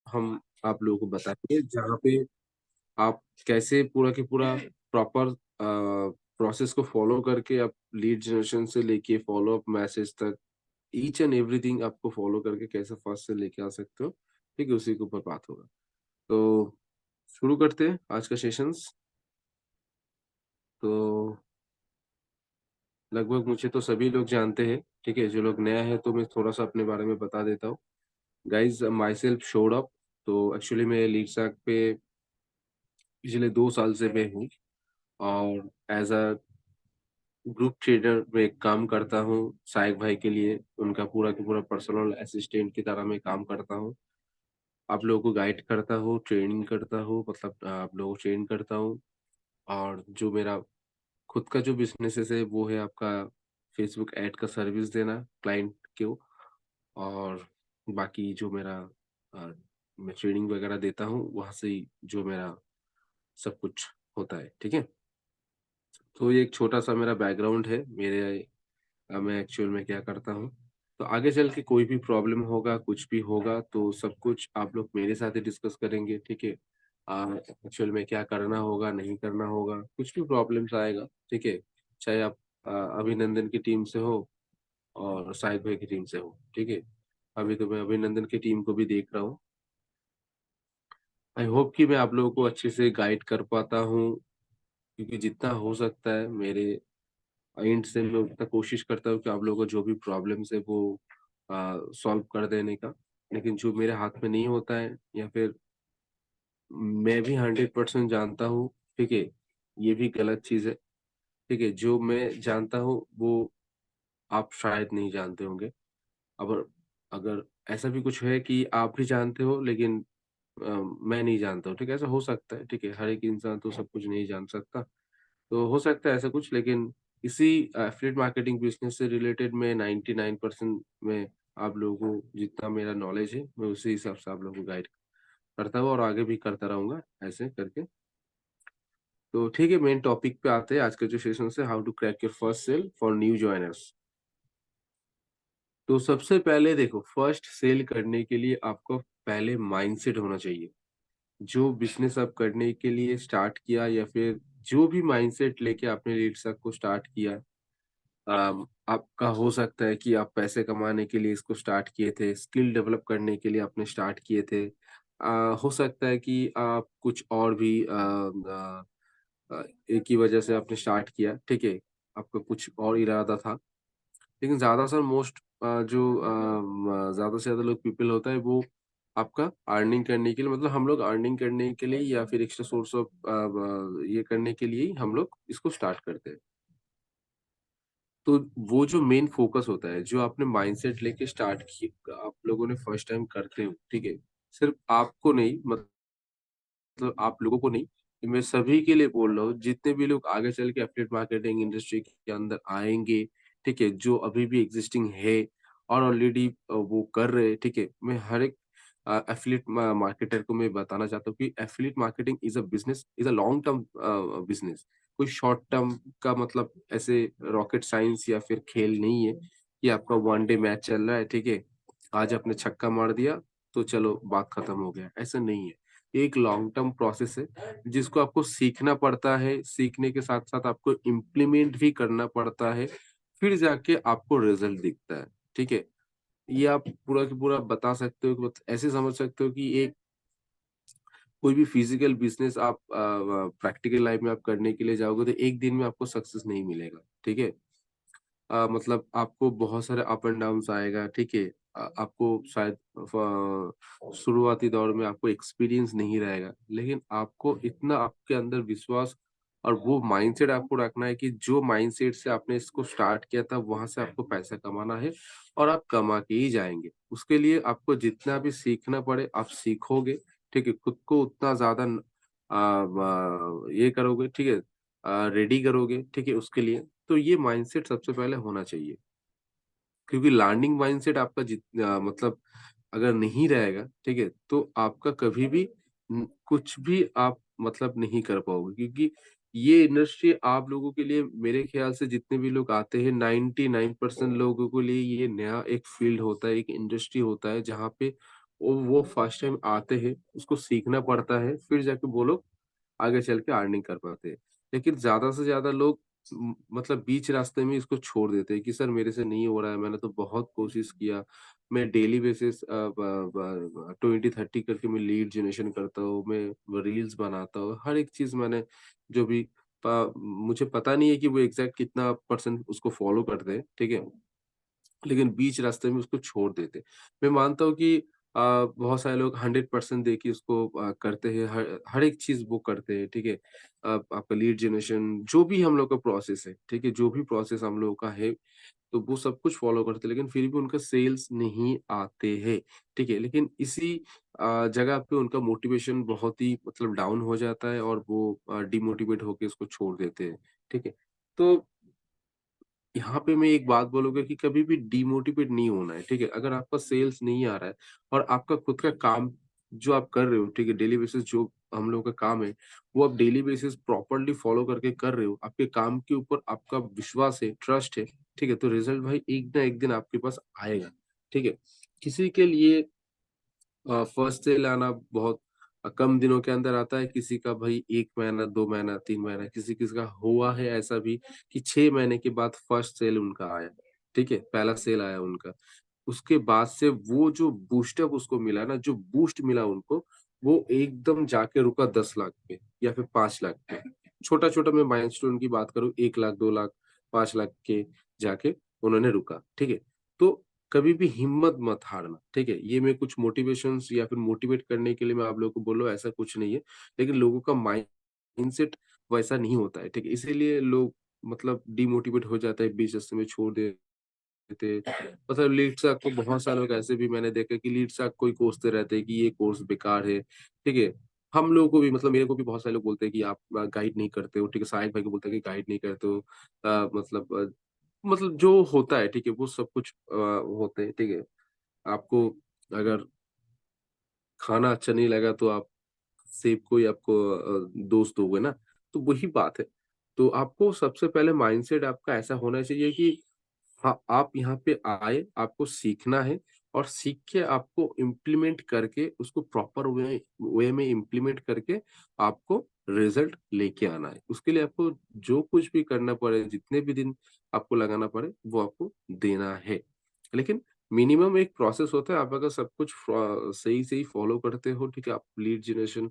हम आप लोगों को बताएंगे, जहाँ पे आप कैसे पूरा के पूरा प्रॉपर प्रोसेस को फॉलो करके आप लीड जनरेशन से लेके फॉलो अप मैसेज तक ईच एंड एवरीथिंग आपको फॉलो करके कैसे फर्स्ट से लेके आ सकते हो, ठीक है? उसी के ऊपर बात होगा। तो शुरू करते हैं आज का सेशंस। तो लगभग मुझे तो सभी लोग जानते हैं, ठीक है? जो लोग नया है तो मैं थोड़ा-सा अपने बारे में बता देता हूँ। Guys my self showed up. तो एक्चुअली मैं लीडसैक पे पिछले 2 साल से मैं हूँ और एज़ अ ग्रुप ट्रेडर में काम करता हूँ साइक भाई के लिए। उनका पूरा का पूरा पर्सनल असिस्टेंट की तरह मैं काम करता हूँ। आप लोगों को गाइड करता हूँ, ट्रेनिंग करता हूँ, मतलब आप लोगों को ट्रेन करता हूँ। और जो मेरा खुद का जो बिज़नेसेस है वो है आपका फेसबुक ऐड का सर्विस देना क्लाइंट को। और बाकी जो मेरा अ, मैं ट्रेनिंग वगैरह देता हूँ वहाँ से ही जो मेरा सब कुछ होता है, ठीक है? तो ये एक छोटा-सा मेरा बैकग्राउंड है, मैं एक्चुअल में क्या करता हूँ। तो आगे चल के कोई भी प्रॉब्लम होगा, कुछ भी होगा तो सब कुछ आप लोग मेरे साथ ही डिस्कस करेंगे, ठीक है? एक्चुअल में क्या करना होगा, नहीं करना होगा, कुछ भी प्रॉब्लम्स आएगा, ठीक है? चाहे आप अभिनंदन की टीम से हो और साहिद भाई की टीम से हो, ठीक है? अभी तो मैं अभिनंदन की टीम को भी देख रहा हूँ। आई होप कि मैं आप लोगों को अच्छे से गाइड कर पाता हूँ, क्योंकि जितना हो सकता है मेरे एंड से मैं उतना कोशिश करता हूँ कि आप लोगों को जो भी प्रॉब्लम्स है वो सॉल्व कर देने का। लेकिन जो मेरे हाथ में नहीं होता है या फिर मैं भी 100% जानता हूँ, ठीक है? ये भी गलत चीज़ है, ठीक है? जो मैं जानता हूँ वो आप शायद नहीं जानते होंगे। अगर अगर ऐसा भी कुछ है कि आप भी जानते हो लेकिन मैं नहीं जानता हूँ, ठीक है? ऐसा हो सकता है, ठीक है? हर एक इंसान तो सब कुछ नहीं जान सकता। तो हो सकता है ऐसा कुछ, लेकिन इसी एफिलिएट मार्केटिंग बिज़नेस से रिलेटेड मैं 99% में आप लोगों को जितना मेरा नॉलेज है, मैं उसी हिसाब से आप लोगों को गाइड करता हूँ और आगे भी करता रहूँगा ऐसे करके। तो ठीक है, मेन टॉपिक पे आते हैं। आज का जो सेशन है, how to crack your first sale for new joiners. तो सबसे पहले देखो, फर्स्ट सेल करने के लिए आपको पहले माइंडसेट होना चाहिए। जो बिज़नेस आप करने के लिए स्टार्ट किया या फिर जो भी माइंडसेट लेके आपने लीडसअप को स्टार्ट किया, आपका हो सकता है कि आप पैसे कमाने के लिए इसको स्टार्ट किए थे, स्किल डेवलप करने के लिए आपने स्टार्ट किए थे। हो सकता है कि आप कुछ और भी एक ही वजह से आपने स्टार्ट किया, ठीक है? आपका कुछ और इरादा था। लेकिन ज़्यादातर मोस्ट ज़्यादा से ज़्यादा लोग पीपल होता है वो आपका अर्निंग करने के लिए, मतलब हम लोग अर्निंग करने के लिए या फिर एक्स्ट्रा सोर्स ऑफ ये करने के लिए ही हम लोग इसको स्टार्ट करते हैं। तो वो जो मेन फ़ोकस होता है, जो आपने माइंडसेट लेके स्टार्ट की आप लोगों ने फर्स्ट टाइम करते हो, ठीक है? सिर्फ़ आपको नहीं, मतलब आप लोगों को नहीं, ये मैं सभी के लिए बोल रहा हूँ, जितने भी लोग आगे चल के एफिलिएट मार्केटिंग इंडस्ट्री के अंदर आएँगे, ठीक है? जो अभी भी एक्जिस्टिंग है और ऑलरेडी वो कर रहे हैं, ठीक है? मैं हर एक एफिलिएट मार्केटर को मैं बताना चाहता हूँ कि affiliate marketing is a business, is a long term business. कोई शॉर्ट टर्म का मतलब ऐसे रॉकेट साइंस या फिर खेल नहीं है कि आपका वन डे मैच चल रहा है, ठीक है? आज आपने छक्का मार दिया, तो चलो बात खत्म हो गया, ऐसा नहीं है। एक लॉन्ग टर्म प्रोसेस है, जिसको आपको सीखना पड़ता है, सीखने के साथ-साथ आपको इम्प्लीमेंट भी करना पड़ता है, फिर जाके आपको रिज़ल्ट दिखता है, ठीक है? ये आप पूरा का पूरा बता सकते हो कि ऐसे समझ सकते हो कि एक कोई भी फिज़िकल बिज़नेस आप प्रैक्टिकल लाइफ़ में आप करने के लिए जाओगे तो एक दिन में आपको सक्सेस नहीं मिलेगा, ठीक है? मतलब आपको बहुत सारे अप एंड डाउन्स आएगा, ठीक है? आपको शायद शुरुआती दौर में आपको एक्सपीरियंस नहीं रहेगा, लेकिन आपको इतना आपके अंदर विश्वास और वो माइंडसेट आपको रखना है कि जो माइंडसेट से आपने इसको स्टार्ट किया था, वहाँ से आपको पैसा कमाना है और आप कमा के ही जाएँगे। उसके लिए आपको जितना भी सीखना पड़े, आप सीखोगे, ठीक है? खुद को उतना ज़्यादा ये करोगे, ठीक है? रेडी करोगे, ठीक है? उसके लिए तो ये माइंडसेट सबसे पहले होना चाहिए, क्योंकि लर्निंग माइंडसेट आपका मतलब अगर नहीं रहेगा, ठीक है? तो आपका कभी भी कुछ भी आप मतलब नहीं कर पाओगे, क्योंकि ये इंडस्ट्री आप लोगों के लिए, मेरे ख्याल से जितने भी लोग आते हैं 99% लोगों के लिए ये नया एक फील्ड होता है, एक इंडस्ट्री होता है जहाँ पे वो फर्स्ट टाइम आते हैं, उसको सीखना पड़ता है, फिर जाके वो लोग आगे चल के अर्निंग कर पाते हैं। लेकिन ज़्यादा से ज़्यादा लोग मतलब बीच रास्ते में इसको छोड़ देते हैं कि सर मेरे से नहीं हो रहा है, मैंने तो बहुत कोशिश किया। मैं डेली बेसिस 20-30 करके मैं लीड जनरेशन करता हूँ, मैं रील्स बनाता हूँ, हर एक चीज़ मैंने जो भी मुझे पता नहीं है कि वो एग्ज़ैक्ट कितना परसेंट उसको फ़ॉलो करते हैं, ठीक है? लेकिन बीच रास्ते में उसको छोड़ देते। मैं मानता हूँ कि बहुत सारे लोग 100% देखिए उसको करते हैं, हर हर एक चीज़ वो करते हैं, ठीक है? आपका लीड जनरेशन जो भी हम लोग का प्रोसेस है, ठीक है? जो भी प्रोसेस हम लोगों का है, तो वो सब कुछ फ़ॉलो करते हैं, लेकिन फिर भी उनका सेल्स नहीं आते हैं, ठीक है? लेकिन इसी जगह पे उनका मोटिवेशन बहुत ही मतलब डाउन हो जाता है और वो डिमोटिवेट होके उसको छोड़ देते हैं, ठीक है? तो यहाँ पे मैं एक बात बोलूँगा कि कभी भी डिमोटिवेट नहीं होना है, ठीक है? अगर आपका सेल्स नहीं आ रहा है और आपका खुद का काम जो आप कर रहे हो, ठीक है? डेली बेसिस जो हम लोगों का काम है, वो आप डेली बेसिस प्रॉपर्ली फॉलो करके कर रहे हो, आपके काम के ऊपर आपका विश्वास है, ट्रस्ट है, ठीक है? तो रिज़ल्ट भाई एक ना एक दिन आपके पास आएगा, ठीक है? किसी के लिए फर्स्ट सेल आना बहुत कम दिनों के अंदर आता है, किसी का भाई 1 महीना, 2 महीना, 3 महीना, किसी-किसी का हुआ है ऐसा भी कि 6 महीने के बाद फर्स्ट सेल उनका आया, ठीक है? पहला सेल आया उनका। उसके बाद से वो जो बूस्टअप उसको मिला ना, जो बूस्ट मिला उनको, वो एकदम जाके रुका 10 लाख पे या फिर 5 लाख पे। छोटा-छोटा मैं माइलस्टोन की बात करूँ 1 लाख, 2 लाख, 5 लाख के जाके उन्होंने रुका, ठीक है? तो कभी भी हिम्मत मत हारना, ठीक है? ये मैं कुछ मोटिवेशंस या फिर मोटिवेट करने के लिए मैं आप लोगों को बोल रहा हूँ, ऐसा कुछ नहीं है। लेकिन लोगों का माइंडसेट वैसा नहीं होता है, ठीक है? इसीलिए लोग मतलब डिमोटिवेट हो जाता है, बीच रास्ते में छोड़ देते मतलब लीड साहब को बहुत सारे लोग ऐसे भी मैंने देखा कि लीड साहब को ही कोसते रहते हैं कि ये कोर्स बेकार है, ठीक है? हम लोगों को भी मतलब मेरे को भी बहुत सारे लोग बोलते हैं कि आप गाइड नहीं करते हो, ठीक है? साहिल भाई को बोलते हैं कि गाइड नहीं करते हो। मतलब जो होता है, ठीक है? वो सब कुछ होते हैं, ठीक है? आपको अगर खाना अच्छा नहीं लगा तो आप सेब को ही आपको दोष दोगे ना, तो वही बात है। तो आपको सबसे पहले माइंडसेट आपका ऐसा होना चाहिए कि हाँ, आप यहाँ पे आए, आपको सीखना है और सीख के आपको इम्प्लीमेंट करके उसको प्रॉपर वे वे में इम्प्लीमेंट करके आपको रिज़ल्ट लेके आना है। उसके लिए आपको जो कुछ भी करना पड़े, जितने भी दिन आपको लगाना पड़े, वो आपको देना है। लेकिन मिनिमम एक प्रोसेस होता है, आप अगर सब कुछ सही-सही फॉलो करते हो, ठीक है? आप लीड जनरेशन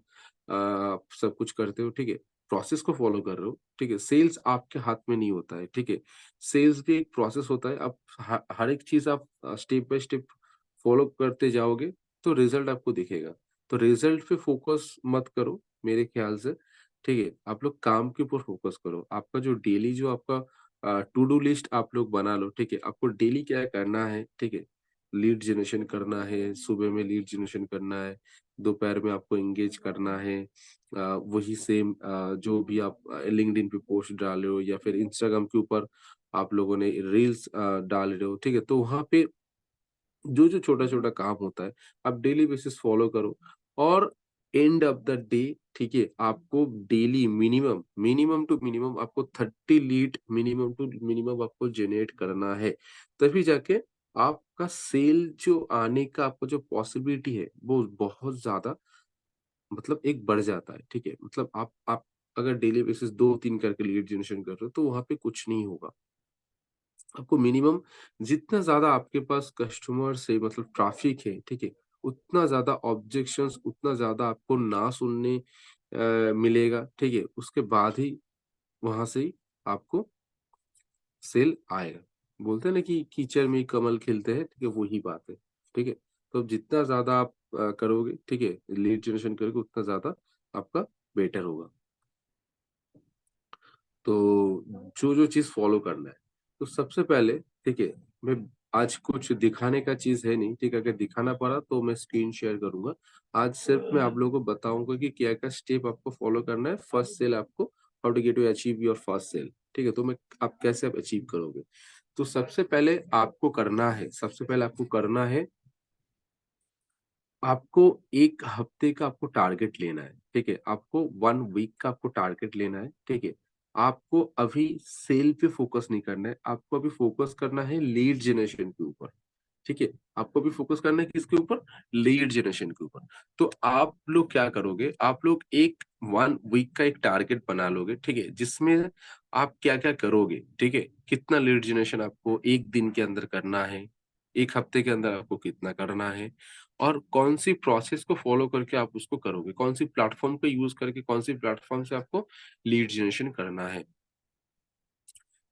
सब कुछ करते हो, ठीक है? प्रोसेस को फॉलो कर रहे हो, ठीक है? सेल्स आपके हाथ में नहीं होता है, ठीक है? सेल्स भी एक प्रोसेस होता है। आप हर एक चीज़ आप स्टेप बाय स्टेप फॉलो करते जाओगे, तो रिज़ल्ट आपको दिखेगा। तो रिज़ल्ट पे फ़ोकस मत करो मेरे ख़्याल से, ठीक है? आप लोग काम के ऊपर फ़ोकस करो। आपका जो डेली जो आपका टू डू लिस्ट आप लोग बना लो, ठीक है? आपको डेली क्या करना है, ठीक है? लीड जनरेशन करना है, सुबह में लीड जनरेशन करना है, दोपहर में आपको एंगेज करना है। वही सेम जो भी आप लिंक्डइन पे पोस्ट डाल रहे हो या फिर इंस्टाग्राम के ऊपर आप लोगों ने रील्स डाल रहे हो, ठीक है? तो वहाँ पे जो-जो छोटा-छोटा काम होता है, आप डेली बेसिस फॉलो करो और एंड ऑफ द डे ठीक है, आपको daily minimum minimum to minimum आपको 30 लीड मिनिमम टू मिनिमम आपको जनरेट करना है। तभी जाके आपका सेल जो आने का आपका जो पॉसिबिलिटी है, वो बहुत ज़्यादा मतलब एक बढ़ जाता है, ठीक है? मतलब आप अगर डेली बेसिस 2-3 करके लीड जनरेशन कर रहे हो, तो वहाँ पे कुछ नहीं होगा। आपको मिनिमम जितना ज़्यादा आपके पास कस्टमर्स है मतलब ट्रैफिक है, ठीक है? उतना ज़्यादा ऑब्जेक्शंस, उतना ज़्यादा आपको ना सुनने मिलेगा, ठीक है? उसके बाद ही वहाँ से ही आपको सेल आएगा। बोलते हैं ना कि कीचड़ में कमल खिलते हैं, ठीक है? वही बात है, ठीक है? तो जितना ज़्यादा आप करोगे, ठीक है? लीड जनरेशन करोगे उतना ज़्यादा आपका बेटर होगा। तो जो-जो चीज़ फ़ॉलो करना है, तो सबसे पहले ठीक है, मैं आज कुछ दिखाने का चीज़ है नहीं, ठीक है? अगर दिखाना पड़ा तो मैं स्क्रीन शेयर करूँगा। आज सिर्फ़ मैं आप लोगों को बताऊँगा कि क्या-क्या स्टेप आपको फ़ॉलो करना है, फर्स्ट सेल आपको how to get to achieve your first sale, ठीक है? तो मैं आप कैसे आप अचीव करोगे? तो सबसे पहले आपको करना है आपको 1 हफ्ते का आपको टारगेट लेना है, ठीक है? आपको 1 वीक का आपको टारगेट लेना है, ठीक है? आपको अभी सेल पे फ़ोकस नहीं करना है, आपको अभी फ़ोकस करना है लीड जनरेशन के ऊपर, ठीक है? आपको भी फोकस करना है किसके ऊपर? लीड जनरेशन के ऊपर। तो आप लोग क्या करोगे, आप लोग एक 1 वीक का एक टारगेट बना लोगे, ठीक है? जिसमें आप क्या-क्या करोगे, ठीक है? कितना लीड जनरेशन आपको 1 दिन के अंदर करना है, 1 हफ्ते के अंदर आपको कितना करना है और कौन-सी प्रोसेस को फॉलो करके आप उसको करोगे, कौन-सी प्लेटफ़ॉर्म का यूज़ करके, कौन-सी प्लेटफ़ॉर्म से आपको लीड जनरेशन करना है।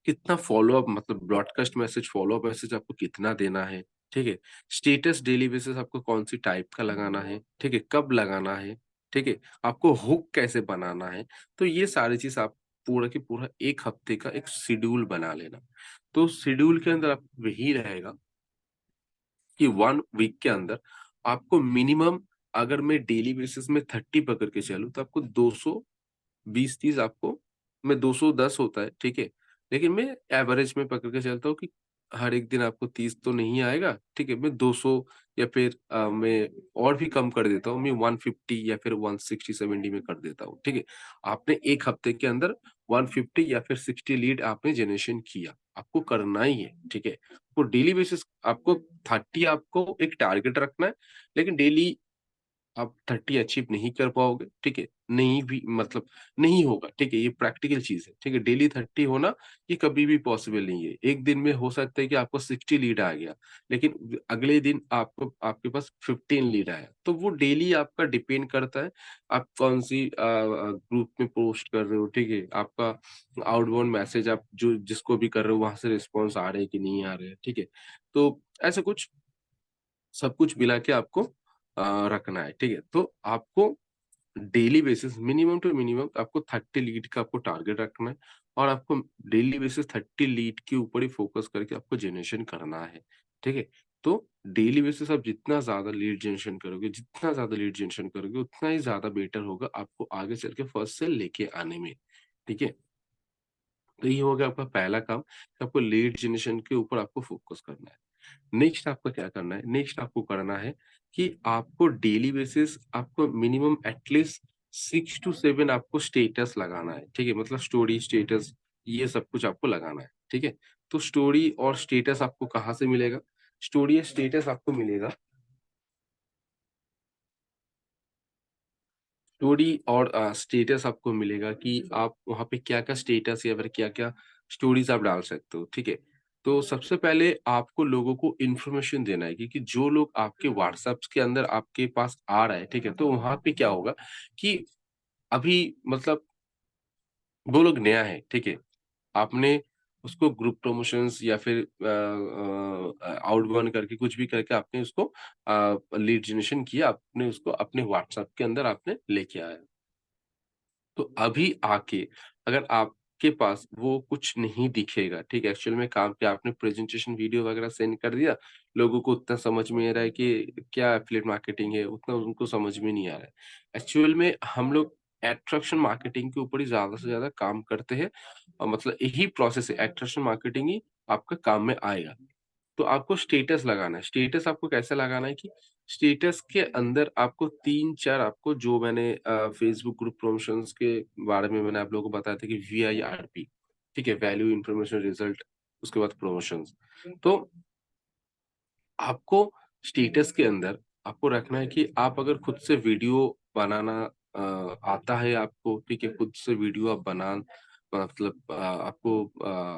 कितना फ़ॉलो-अप मतलब ब्रॉडकास्ट मैसेज, फ़ॉलो-अप मैसेज आपको कितना देना है, ठीक है? स्टेटस डेली बेसिस आपको कौन-सी टाइप का लगाना है, ठीक है? कब लगाना है, ठीक है? आपको हुक कैसे बनाना है, तो ये सारी चीज़ आप पूरा की पूरा 1 हफ्ते का एक शेड्यूल बना लेना। तो शेड्यूल के अंदर आप यही रहेगा कि 1 वीक के अंदर आपको मिनिमम अगर मैं डेली बेसिस में 30 पकड़ के चलूँ, तो आपको 200 20-30 आपको मैं 210 होता है, ठीक है? लेकिन मैं एवरेज में पकड़ के चलता हूँ कि हर एक दिन आपको 30 तो नहीं आएगा, ठीक है? मैं 200 या फिर मैं और भी कम कर देता हूँ, मैं 150 या फिर 160-70 में कर देता हूँ, ठीक है? आपने 1 हफ्ते के अंदर 150 या फिर 60 लीड आपने जनरेशन किया, आपको करना ही है, ठीक है? तो डेली बेसिस आपको 30 आपको एक टारगेट रखना है, लेकिन डेली आप 30 अचीव नहीं कर पाओगे, ठीक है? नहीं भी मतलब नहीं होगा, ठीक है? ये प्रैक्टिकल चीज़ है, ठीक है? डेली 30 होना ये कभी भी पॉसिबल नहीं है। एक दिन में हो सकता है कि आपको 60 लीड आ गया, लेकिन अगले दिन आपको आपके पास 15 लीड आया। तो वो डेली आपका डिपेंड करता है, आप कौन-सी ग्रुप में पोस्ट कर रहे हो, ठीक है? आपका आउटबाउंड मैसेज आप जो जिसको भी कर रहे हो, वहाँ से रिस्पॉन्स आ रहे हैं कि नहीं आ रहे हैं, ठीक है? तो ऐसा कुछ सब कुछ मिला के आपको रखना है, ठीक है? तो आपको daily basis minimum to minimum आपको 30 लीड का आपको टारगेट रखना है और आपको डेली बेसिस 30 लीड के ऊपर ही फोकस करके आपको जनरेशन करना है, ठीक है? तो डेली बेसिस आप जितना ज़्यादा लीड जनरेशन करोगे, जितना ज़्यादा लीड जनरेशन करोगे, उतना ही ज़्यादा बेटर होगा आपको आगे चल के फर्स्ट सेल लेके आने में, ठीक है? तो ये हो गया आपका पहला काम, कि आपको लीड जनरेशन के ऊपर आपको फोकस करना है। नेक्स्ट आपको क्या करना है? नेक्स्ट आपको करना है कि आपको डेली बेसिस आपको मिनिमम एटलीस्ट 6 टू 7 आपको स्टेटस लगाना है, ठीक है? मतलब स्टोरी, स्टेटस ये सब कुछ आपको लगाना है, ठीक है? तो स्टोरी और स्टेटस आपको कहाँ से मिलेगा? स्टोरी या स्टेटस आपको मिलेगा स्टोरी और स्टेटस आपको मिलेगा कि आप वहाँ पे क्या-क्या स्टेटस या फिर क्या-क्या स्टोरीज़ आप डाल सकते हो, ठीक है? तो सबसे पहले आपको लोगों को इन्फॉर्मेशन देना है क्योंकि जो लोग आपके व्हाट्सएप्स के अंदर आपके पास आ रहा है, ठीक है? तो वहाँ पे क्या होगा कि अभी मतलब वो लोग नया है, ठीक है? आपने उसको ग्रुप प्रमोशंस या फिर आउटबाउंड करके कुछ भी करके आपने उसको लीड जनरेशन किया, आपने उसको अपने व्हाट्सएप के अंदर आपने लेके आए। तो अभी आके अगर आपके पास वो कुछ नहीं दिखेगा, ठीक है? एक्चुअल में काम क्या आपने प्रेज़ेंटेशन वीडियो वगैरह सेंड कर दिया, लोगों को उतना समझ में आ रहा है कि क्या एफ़िलिएट मार्केटिंग है, उतना उनको समझ में नहीं आ रहा है। एक्चुअल में हम लोग एट्रैक्शन मार्केटिंग के ऊपर ही ज़्यादा से ज़्यादा काम करते हैं और मतलब यही प्रोसेस है, एट्रैक्शन मार्केटिंग ही आपका काम में आएगा। तो आपको स्टेटस लगाना है। स्टेटस आपको कैसे लगाना है कि स्टेटस के अंदर आपको 3-4 आपको जो मैंने फेसबुक ग्रुप प्रमोशंस के बारे में मैंने आप लोगों को बताया था कि वीआईआरपी, ठीक है? वैल्यू, इन्फॉर्मेशन, रिजल्ट उसके बाद प्रमोशंस। तो आपको स्टेटस के अंदर आपको रखना है कि आप अगर खुद से वीडियो बनाना आता है आपको, ठीक है? खुद से वीडियो आप मतलब आपको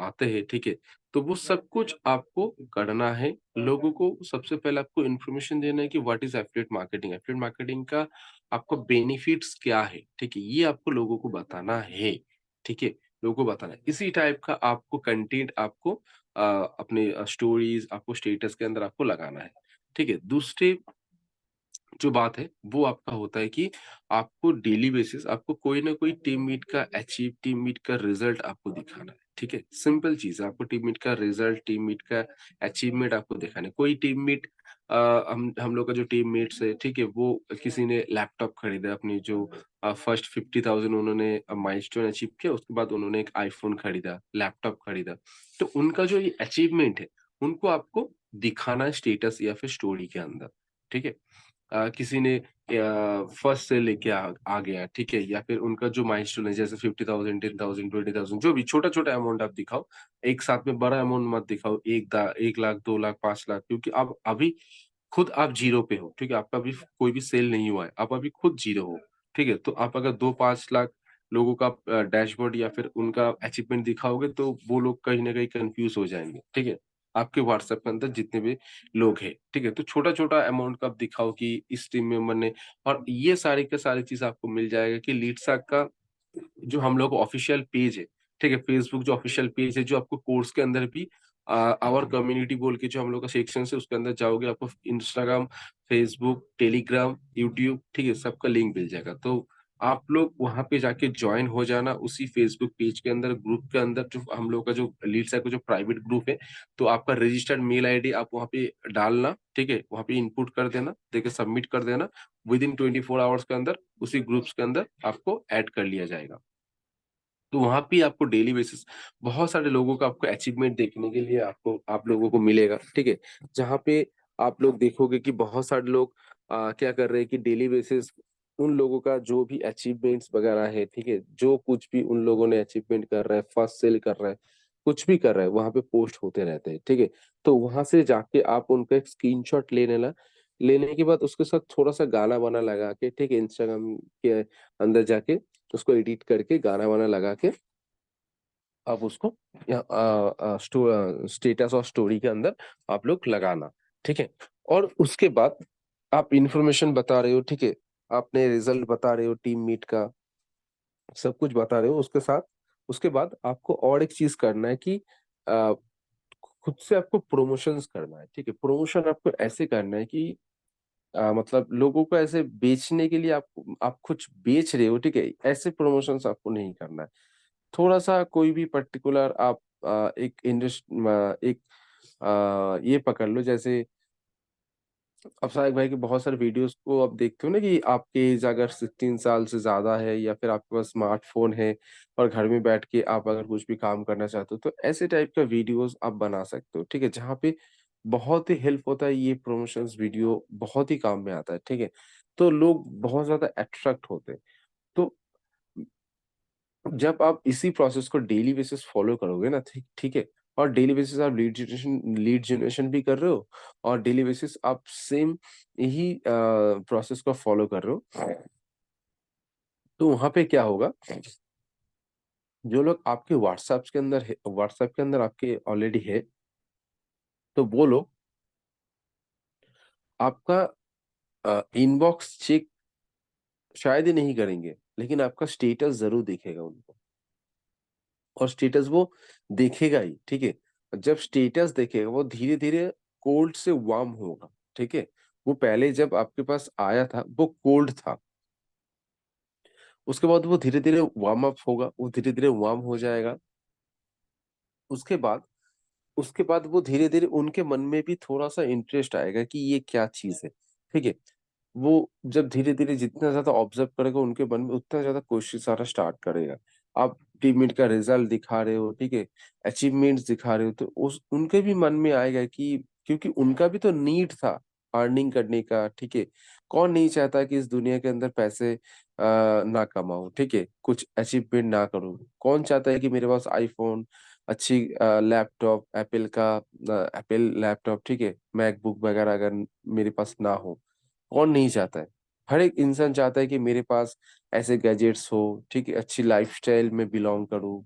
आते हैं, ठीक है? तो वो सब कुछ आपको करना है। लोगों को सबसे पहले आपको इन्फॉर्मेशन देना है कि what is affiliate marketing? Affiliate marketing का आपको बेनिफिट्स क्या है? ठीक है? ये आपको लोगों को बताना है, ठीक है? लोगों को बताना है। इसी टाइप का आपको कंटेंट आपको अपने स्टोरीज़ आपको स्टेटस के अंदर आपको लगाना है। ठीक है? दूसरे जो बात है, वो आपका होता है कि आपको डेली बेसिस आपको कोई ना कोई टीम मीट का टीम मीट का रिज़ल्ट आपको दिखाना है, ठीक है? सिंपल चीज़ है, आपको टीम मीट का रिज़ल्ट, टीम मीट का अचीवमेंट आपको दिखाना है। कोई टीम मीट हम लोग का जो टीममेट्स है, ठीक है? वो किसी ने लैपटॉप खरीदा अपनी जो फर्स्ट 50,000 उन्होंने माइलस्टोन अचीव किया, उसके बाद उन्होंने एक आईफ़ोन खरीदा, लैपटॉप खरीदा। तो उनका जो ये अचीवमेंट है, उनको आपको दिखाना है स्टेटस या फिर स्टोरी के अंदर, ठीक है? किसी ने फर्स्ट से लेके आ गया, ठीक है? या फिर उनका जो माइलस्टोन है जैसे 50,000, 10,000, 20,000 जो भी छोटा-छोटा अमाउंट आप दिखाओ, एक साथ में बड़ा अमाउंट मत दिखाओ, 1 लाख, 2 लाख, 5 लाख क्योंकि अब अभी खुद आप ज़ीरो पे हो, ठीक है? आपका अभी कोई भी सेल नहीं हुआ है, आप अभी खुद ज़ीरो हो, ठीक है? तो आप अगर 2-5 लाख लोगों का डैशबोर्ड या फिर उनका अचीवमेंट दिखाओगे तो वो लोग कहीं न कहीं कन्फ्यूज़ हो जाएँगे, ठीक है? आपके व्हाट्सएप के अंदर जितने भी लोग हैं, ठीक है? तो छोटा-छोटा अमाउंट का आप दिखाओ कि इस टीम मेंबर ने और ये सारी के सारी चीज़ आपको मिल जाएगा कि लीडसैक का जो हम लोग ऑफिशियल पेज है, ठीक है? फेसबुक जो ऑफिशियल पेज है, जो आपको कोर्स के अंदर भी आवर कम्युनिटी बोल के जो हम लोग का सेक्शन है, उसके अंदर जाओगे आपको इंस्टाग्राम, फेसबुक, टेलीग्राम, यूट्यूब, ठीक है? सबका लिंक मिल जाएगा। तो आप लोग वहाँ पे जाके जॉइन हो जाना उसी फेसबुक पेज के अंदर, ग्रुप के अंदर जो हम लोग का जो लीडसैक का जो प्राइवेट ग्रुप है, तो आपका रजिस्टर्ड मेल आईडी आप वहाँ पे डालना, ठीक है? वहाँ पे इनपुट कर देना, देखिए सबमिट कर देना, विदिन 24 आवर्स के अंदर उसी ग्रुप्स के अंदर आपको ऐड कर लिया जाएगा। तो वहाँ पे आपको डेली बेसिस बहुत सारे लोगों का आपको अचीवमेंट देखने के लिए आपको आप लोगों को मिलेगा, ठीक है? जहाँ पे आप लोग देखोगे कि बहुत सारे लोग क्या कर रहे हैं कि डेली बेसिस उन लोगों का जो भी अचीवमेंट्स वगैरह है, ठीक है? जो कुछ भी उन लोगों ने अचीवमेंट कर रहे हैं, फर्स्ट सेल कर रहे हैं, कुछ भी कर रहे हैं, वहाँ पे पोस्ट होते रहते हैं, ठीक है? तो वहाँ से जाके आप उनका एक स्क्रीनशॉट ले लेना, लेने के बाद उसके साथ थोड़ा-सा गाना-वाना लगा के, ठीक है? इंस्टाग्राम के अंदर जाके उसको एडिट करके गाना-वाना लगा के आप उसको स्टेटस और स्टोरी के अंदर आप लोग लगाना, ठीक है? और उसके बाद आप इन्फॉर्मेशन बता रहे हो, ठीक है? आपने रिजल्ट बता रहे हो टीम मीट का, सब कुछ बता रहे हो उसके साथ उसके बाद आपको और एक चीज़ करना है कि अ, खुद से आपको प्रमोशंस करना है, ठीक है? प्रमोशन आपको ऐसे करना है कि मतलब लोगों को ऐसे बेचने के लिए आप कुछ बेच रहे हो, ठीक है? ऐसे प्रमोशंस आपको नहीं करना है। थोड़ा-सा कोई भी पर्टिकुलर आप एक ये पकड़ लो जैसे अब साहिब भाई के बहुत सारे वीडियोज़ को आप देखते हो ना कि आपकी एज अगर 16 साल से ज़्यादा है या फिर आपके पास स्मार्टफ़ोन है और घर में बैठ के आप अगर कुछ भी काम करना चाहते हो, तो ऐसे टाइप का वीडियोज़ आप बना सकते हो, ठीक है? जहाँ पे बहुत ही हेल्प होता है ये प्रमोशंस वीडियो बहुत ही काम में आता है, ठीक है? तो लोग बहुत ज़्यादा अट्रैक्ट होते हैं। तो जब आप इसी प्रोसेस को डेली बेसिस फॉलो करोगे ना ठीक है? और डेली बेसिस आप लीड जनरेशन भी कर रहे हो और डेली बेसिस आप सेम यही प्रोसेस को फॉलो कर रहे हो, तो वहाँ पे क्या होगा, जो लोग आपके व्हाट्सएप के अंदर आपके ऑलरेडी है, तो वो लोग आपका इनबॉक्स चेक शायद ही नहीं करेंगे, लेकिन आपका स्टेटस ज़रूर दिखेगा उनको। और स्टेटस वो देखेगा ही, ठीक है? जब स्टेटस देखेगा वो धीरे-धीरे कोल्ड से वार्म होगा, ठीक है? वो पहले जब आपके पास आया था वो कोल्ड था, उसके बाद वो धीरे-धीरे वार्म अप होगा, वो धीरे-धीरे वार्म हो जाएगा। उसके बाद उसके बाद वो धीरे-धीरे उनके मन में भी थोड़ा-सा इंटरेस्ट आएगा कि ये क्या चीज़ है, ठीक है? वो जब धीरे-धीरे जितना ज़्यादा ऑब्ज़र्व करेगा उनके मन में उतना ज़्यादा कोशिश आना स्टार्ट करेगा। आप टीममेट का रिज़ल्ट दिखा रहे हो, ठीक है? अचीवमेंट्स दिखा रहे हो तो उस उनके भी मन में आएगा कि क्योंकि उनका भी तो नीड था अर्निंग करने का, ठीक है? कौन नहीं चाहता कि इस दुनिया के अंदर पैसे ना कमाऊँ, ठीक है? कुछ अचीवमेंट ना करूँ। कौन चाहता है कि मेरे पास आईफ़ोन, अच्छी लैपटॉप एप्पल लैपटॉप, ठीक है? मैकबुक वगैरह अगर मेरे पास ना हो। कौन नहीं चाहता है? हर एक इंसान चाहता है कि मेरे पास ऐसे गैजेट्स हो, ठीक है? अच्छी लाइफ़स्टाइल में बिलॉन्ग करूँ,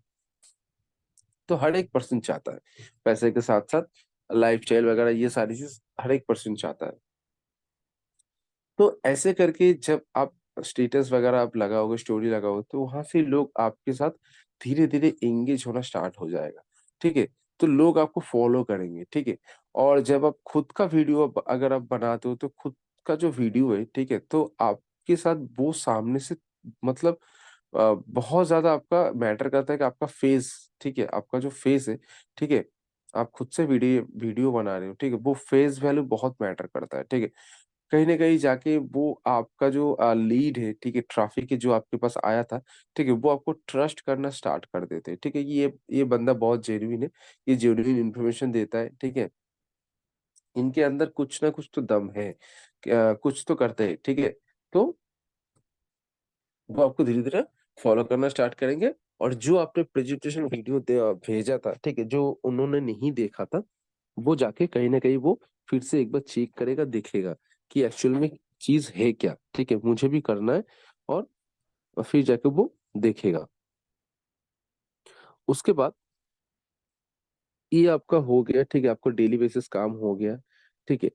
तो हर एक पर्सन चाहता है। पैसे के साथ-साथ लाइफ़स्टाइल वगैरह ये सारी चीज़ हर एक पर्सन चाहता है। तो ऐसे करके जब आप स्टेटस वगैरह आप लगाओगे, स्टोरी लगाओगे, तो वहाँ से लोग आपके साथ धीरे-धीरे एंगेज होना स्टार्ट हो जाएगा, ठीक है? तो लोग आपको फ़ॉलो करेंगे, ठीक है? और जब आप खुद का वीडियो अगर आप बनाते हो, तो खुद का जो वीडियो है, ठीक है? तो आपके साथ वो सामने से मतलब बहुत ज़्यादा आपका मैटर करता है कि आपका फेस, ठीक है? आपका जो फेस है, ठीक है? आप खुद से वीडियो बना रहे हो, ठीक है? वो फेस वैल्यू बहुत मैटर करता है, ठीक है? कहीं न कहीं जाके वो आपका जो लीड है, ठीक है? ट्रैफिक है जो आपके पास आया था, ठीक है? वो आपको ट्रस्ट करना स्टार्ट कर देते हैं, ठीक है? कि ये बंदा बहुत जेनुइन है, ये जेनुइन इन्फॉर्मेशन देता है, ठीक है? इनके अंदर कुछ ना कुछ तो दम है, कुछ तो करते हैं, ठीक है? तो वो आपको धीरे-धीरे फॉलो करना स्टार्ट करेंगे, और जो आपने प्रेजेंटेशन वीडियो भेजा था, ठीक है? जो उन्होंने नहीं देखा था, वो जाके कहीं न कहीं वो फिर से एक बार चेक करेगा, देखेगा कि एक्चुअल में चीज़ है क्या? ठीक है? मुझे भी करना है, और फिर जाके वो देखेगा। उसके बाद ये आपका हो गया, ठीक है? आपको डेली बेसिस काम हो गया, ठीक है?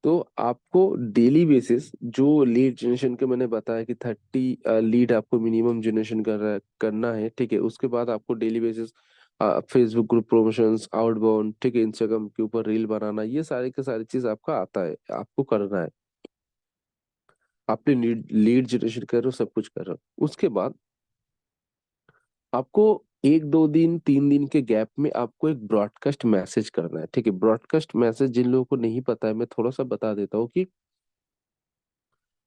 तो आपको डेली बेसिस जो लीड जनरेशन के मैंने बताया कि 30 लीड आपको मिनिमम जनरेशन करना है, ठीक है? उसके बाद आपको daily basis Facebook group promotions, outbound, ठीक है? इंस्टाग्राम के ऊपर रील बनाना, ये सारी की सारी चीज आपका आता है, आपको करना है। आपने लीड लीड जनरेशन कर रहे हो, सब कुछ कर रहे हो। उसके बाद आपको 1 2 दिन 3 दिन के गैप में आपको एक ब्रॉडकास्ट मैसेज करना है, ठीक है? ब्रॉडकास्ट मैसेज जिन लोगों को नहीं पता है, मैं थोड़ा सा बता देता हूँ कि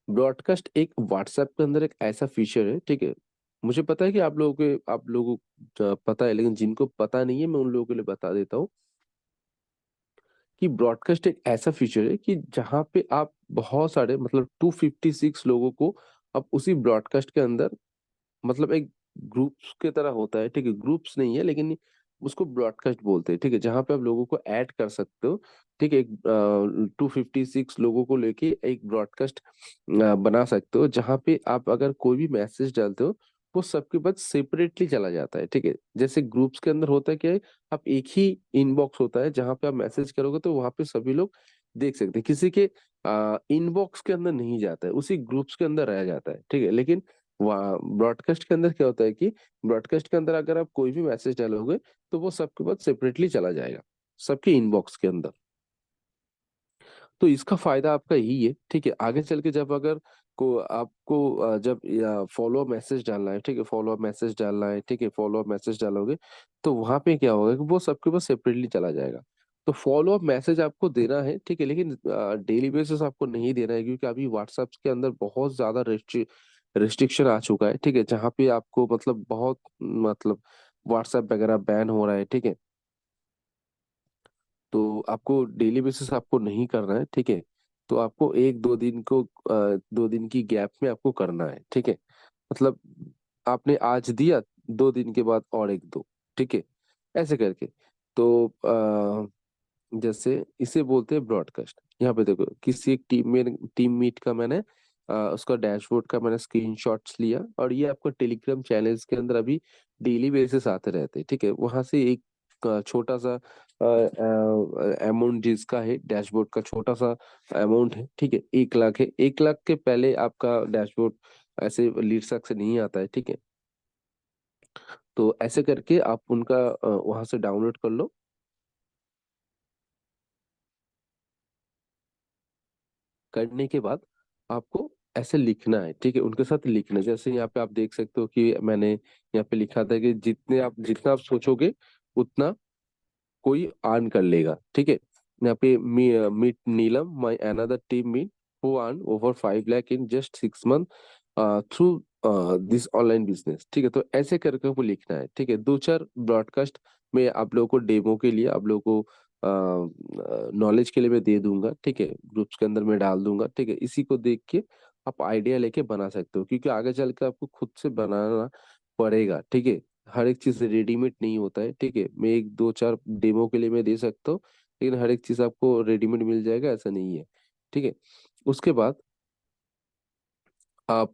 ब्रॉडकास्ट एक व्हाट्सएप के अंदर एक ऐसा फीचर है, ठीक है? मुझे पता है कि आप लोगों को पता है, लेकिन जिनको पता नहीं है मैं उन लोगों के लिए बता देता हूँ कि ब्रॉडकास्ट एक ऐसा फीचर है कि जहाँ पे आप बहुत सारे, मतलब 256 लोगों को आप उसी ब्रॉडकास्ट के अंदर, मतलब एक ग्रुप्स की तरह होता है, ठीक है? ग्रुप्स नहीं है, लेकिन उसको ब्रॉडकास्ट बोलते हैं, ठीक है? जहाँ पे आप लोगों को ऐड कर सकते हो, ठीक है? एक 256 लोगों को लेके एक ब्रॉडकास्ट बना सकते हो, जहाँ पे आप अगर कोई भी मैसेज डालते हो, वो सबके पास सेपरेटली चला जाता है, ठीक है? जैसे ग्रुप्स के अंदर होता है क्या है, आप एक ही इनबॉक्स होता है जहाँ पे आप मैसेज करोगे तो वहां पे सभी लोग देख सकते हैं, किसी के इनबॉक्स के अंदर नहीं जाता है, उसी ग्रुप्स के अंदर रह जाता है, ठीक है? लेकिन वहाँ ब्रॉडकास्ट के अंदर क्या होता है कि ब्रॉडकास्ट के अंदर अगर आप कोई भी मैसेज डालोगे तो वो सबके पास सेपरेटली चला जाएगा, सबके इनबॉक्स के अंदर। तो इसका फायदा आपका यही है, ठीक है? आगे चल के जब अगर को आपको जब फॉलो मैसेज डालना है, ठीक है? फॉलो मैसेज डालना है, ठीक है? फॉलो मैसेज डालोगे तो वहां पे क्या होगा कि वो सबके पास सेपरेटली चला जाएगा। तो फॉलो अप मैसेज आपको देना है, ठीक है? लेकिन डेली बेसिस आपको नहीं देना है, क्योंकि अभी व्हाट्सएप के अंदर बहुत ज्यादा रिस्ट्रिक्शन आ चुका है, ठीक है? जहाँ पे आपको मतलब बहुत, मतलब व्हाट्सएप वगैरह बैन हो रहा है, ठीक है? तो आपको डेली बेसिस आपको नहीं करना है, ठीक है? तो आपको 1 2 दिन को 2 दिन की गैप में आपको करना है, ठीक है? मतलब आपने आज दिया, 2 दिन के बाद और एक दो, ठीक है? ऐसे करके। तो जैसे इसे बोलते हैं ब्रॉडकास्ट। यहाँ पे देखो, किसी एक टीम मीट का मैंने उसका डैशबोर्ड का मैंने स्क्रीनशॉट्स लिया, और ये आपको टेलीग्राम चैनल्स के अंदर अभी डेली बेसिस आते रहते हैं, ठीक है? वहां से एक छोटा सा अमाउंट जिसका है, डैशबोर्ड का छोटा सा अमाउंट है, ठीक है? 1 लाख है, 1 लाख के पहले आपका डैशबोर्ड ऐसे लीडसक से नहीं आता है, ठीक है? तो ऐसे करके आप उनका वहां से डाउनलोड कर लो। करने के बाद आपको ऐसे लिखना है, ठीक है? उनके साथ लिखना है। जैसे यहाँ पे आप देख सकते हो कि मैंने यहाँ पे लिखा था कि जितना आप सोचोगे उतना कोई अर्न कर लेगा, ठीक है? यहाँ पे meet Neelam my another team meet who earn over 5 lakh in just 6 month through this online business, ठीक है? तो ऐसे करके वो लिखना है, ठीक है? 2 4 ब्रॉडकास्ट में आप लोगों को डेमो के लिए, आप लोगों को नॉलेज के लिए मैं दे दूंगा, ठीक है? ग्रुप्स के अंदर मैं डाल दूंगा, ठीक है? इसी को देख के आप आइडिया लेके बना सकते हो, क्योंकि आगे चल के आपको खुद से बनाना पड़ेगा, ठीक है? हर एक चीज रेडीमेड नहीं होता है, ठीक है? मैं 1 2 4 डेमो के लिए मैं दे सकता हूँ, लेकिन हर एक चीज आपको रेडीमेड मिल जाएगा ऐसा नहीं है, ठीक है? उसके बाद आप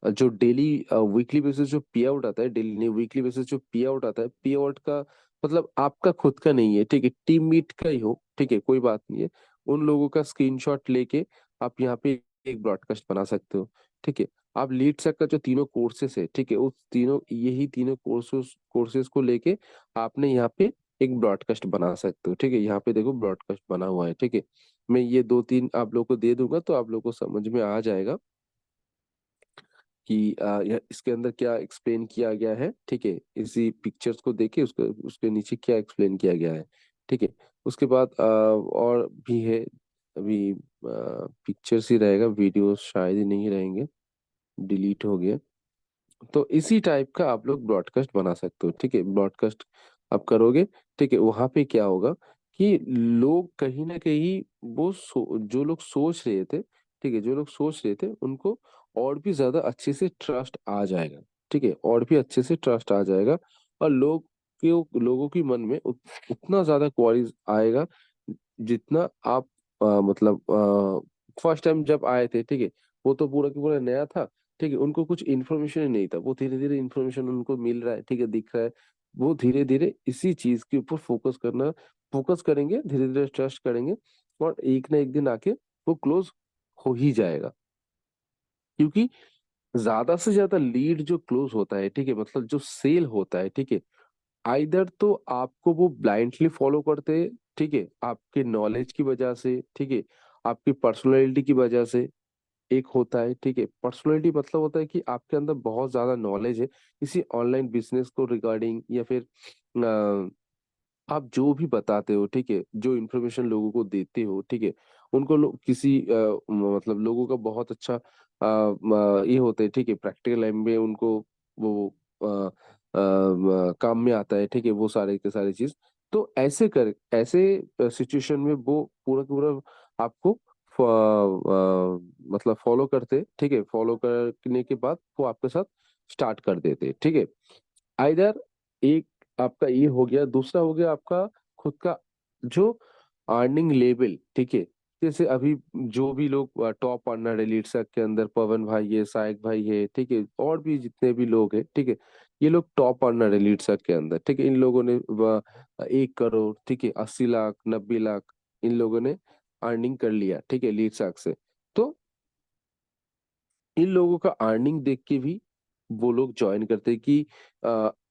जो डेली वीकली बेसिस जो पे आउट आता है, डेली नहीं वीकली बेसिस जो पे आउट आता है, पे आउट का मतलब आपका खुद का नहीं है, ठीक है? टीम मीट का ही हो, ठीक है? कोई बात नहीं है। उन लोगों का स्क्रीनशॉट लेके आप यहाँ पे एक ब्रॉडकास्ट बना सकते हो, ठीक है? आप लीड सेक का जो तीनों कोर्सेस है, ठीक है? उस तीनों, यही तीनों कोर्सेस कोर्सेस को लेके आपने यहाँ पे एक ब्रॉडकास्ट बना सकते हो, ठीक है? यहाँ पे देखो ब्रॉडकास्ट बना हुआ है, ठीक है? मैं ये 2 3 आप लोगों को दे दूंगा तो आप लोगों को समझ में आ जाएगा कि इसके अंदर क्या एक्सप्लेन किया गया है, ठीक है? इसी पिक्चर्स को देखे उसके उसके नीचे क्या एक्सप्लेन किया गया है, ठीक है? उसके बाद और भी है, अभी पिक्चर्स ही रहेगा, वीडियो शायद ही नहीं रहेंगे, डिलीट हो गया। तो इसी टाइप का आप लोग ब्रॉडकास्ट बना सकते हो, ठीक है? ब्रॉडकास्ट आप करोगे, ठीक है? वहां पे क्या होगा कि लोग कहीं ना कहीं जो लोग सोच रहे थे, ठीक है, जो लोग सोच रहे थे उनको और भी ज्यादा अच्छे से ट्रस्ट आ जाएगा। ठीक है, और भी अच्छे से ट्रस्ट आ जाएगा, और लोगों की मन में उतना ज्यादा क्वारीज आएगा जितना आप मतलब फर्स्ट टाइम जब आए थे, ठीक है, वो तो पूरा का पूरा नया था। ठीक है, उनको कुछ इन्फॉर्मेशन ही नहीं था, वो धीरे धीरे इन्फॉर्मेशन उनको मिल रहा है, ठीक है, दिख रहा है। वो धीरे धीरे इसी चीज के ऊपर फोकस करेंगे, धीरे धीरे ट्रस्ट करेंगे, और एक ना एक दिन आके वो क्लोज हो ही जाएगा। क्योंकि ज्यादा से ज्यादा लीड जो क्लोज होता है, ठीक है, मतलब जो सेल होता है, ठीक है, आइदर तो आपको वो ब्लाइंडली फॉलो करते हैं, ठीक है, आपके नॉलेज की वजह से, ठीक है, आपकी पर्सनालिटी की वजह से। एक होता है, ठीक है, पर्सनालिटी मतलब होता है कि आपके अंदर बहुत ज्यादा नॉलेज है किसी ऑनलाइन बिजनेस को रिगार्डिंग, या फिर आप जो भी बताते हो, ठीक है, जो इन्फॉर्मेशन लोगों को देते हो, ठीक है, उनको किसी मतलब लोगों का बहुत अच्छा ये होता है, ठीक है, प्रैक्टिकल लाइफ में उनको वो काम में आता है, ठीक है, वो सारे के सारे चीज। तो ऐसे सिचुएशन में वो पूरा का पूरा आपको मतलब फॉलो करते, ठीक है, फॉलो करने के बाद वो आपके साथ स्टार्ट कर देते, ठीक है। आइदर एक आपका ये हो गया, दूसरा हो गया आपका खुद का जो अर्निंग लेवल, ठीक है। जैसे अभी जो भी लोग टॉप अर्नर है लीड के अंदर, पवन भाई है, सायक भाई है, ठीक है, और भी जितने भी लोग हैं, ठीक है, ये लोग टॉप अर्नर है लीड के अंदर, ठीक है। इन लोगों ने 1 करोड़, ठीक है, 80 लाख, 90 लाख, इन लोगों ने अर्निंग कर लिया, ठीक है, लीड से। तो इन लोगों का अर्निंग देख के भी वो लोग ज्वाइन करते हैं कि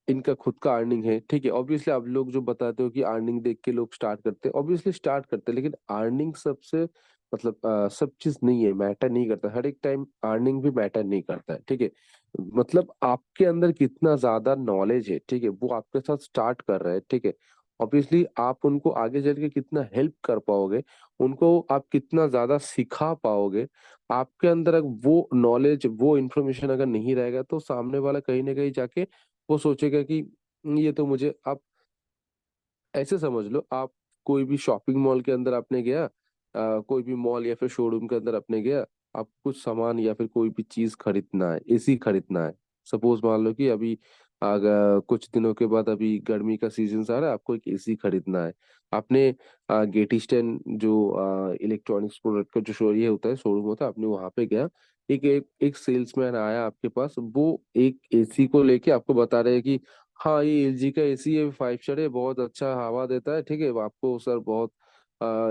इनका खुद का अर्निंग है, ठीक है। ऑब्वियसली आप लोग जो बताते हो कि अर्निंग देख के लोग स्टार्ट करते हैं, ऑब्वियसली स्टार्ट करते हैं, लेकिन अर्निंग सबसे मतलब सब चीज नहीं है, मैटर नहीं करता हर एक टाइम, अर्निंग भी मैटर नहीं करता है, ठीक है। मतलब आपके अंदर कितना ज्यादा नॉलेज है, ठीक है, वो आपके साथ स्टार्ट कर रहा है, ठीक है। ऑब्वियसली आप उनको आगे चल के कितना हेल्प कर पाओगे, उनको आप कितना ज्यादा सिखा पाओगे, आपके अंदर अगर वो नॉलेज, वो इन्फॉर्मेशन अगर नहीं रहेगा, तो सामने वाला कहीं ना कहीं जाके वो सोचेगा कि ये तो मुझे आप ऐसे समझ लो, आप कोई भी शॉपिंग मॉल के अंदर आपने गया, कोई भी मॉल या फिर शोरूम के अंदर आपने गया, आप कुछ सामान या फिर कोई भी चीज खरीदना है, एसी खरीदना है। सपोज मान लो कि अभी अगर कुछ दिनों के बाद अभी गर्मी का सीजन आ रहा है, आपको एक एसी खरीदना है। आपने गेट ईस्टर्न जो इलेक्ट्रॉनिक्स प्रोडक्ट का जो शो ये होता है, शोरूम होता है, आपने वहां पे गया, एक सेल्समैन आया आपके पास, वो एक एसी को लेके आपको बता रहे हैं कि हाँ, ये एलजी का एसी है, 5 स्टार है, बहुत अच्छा हवा देता है, ठीक है, आपको सर बहुत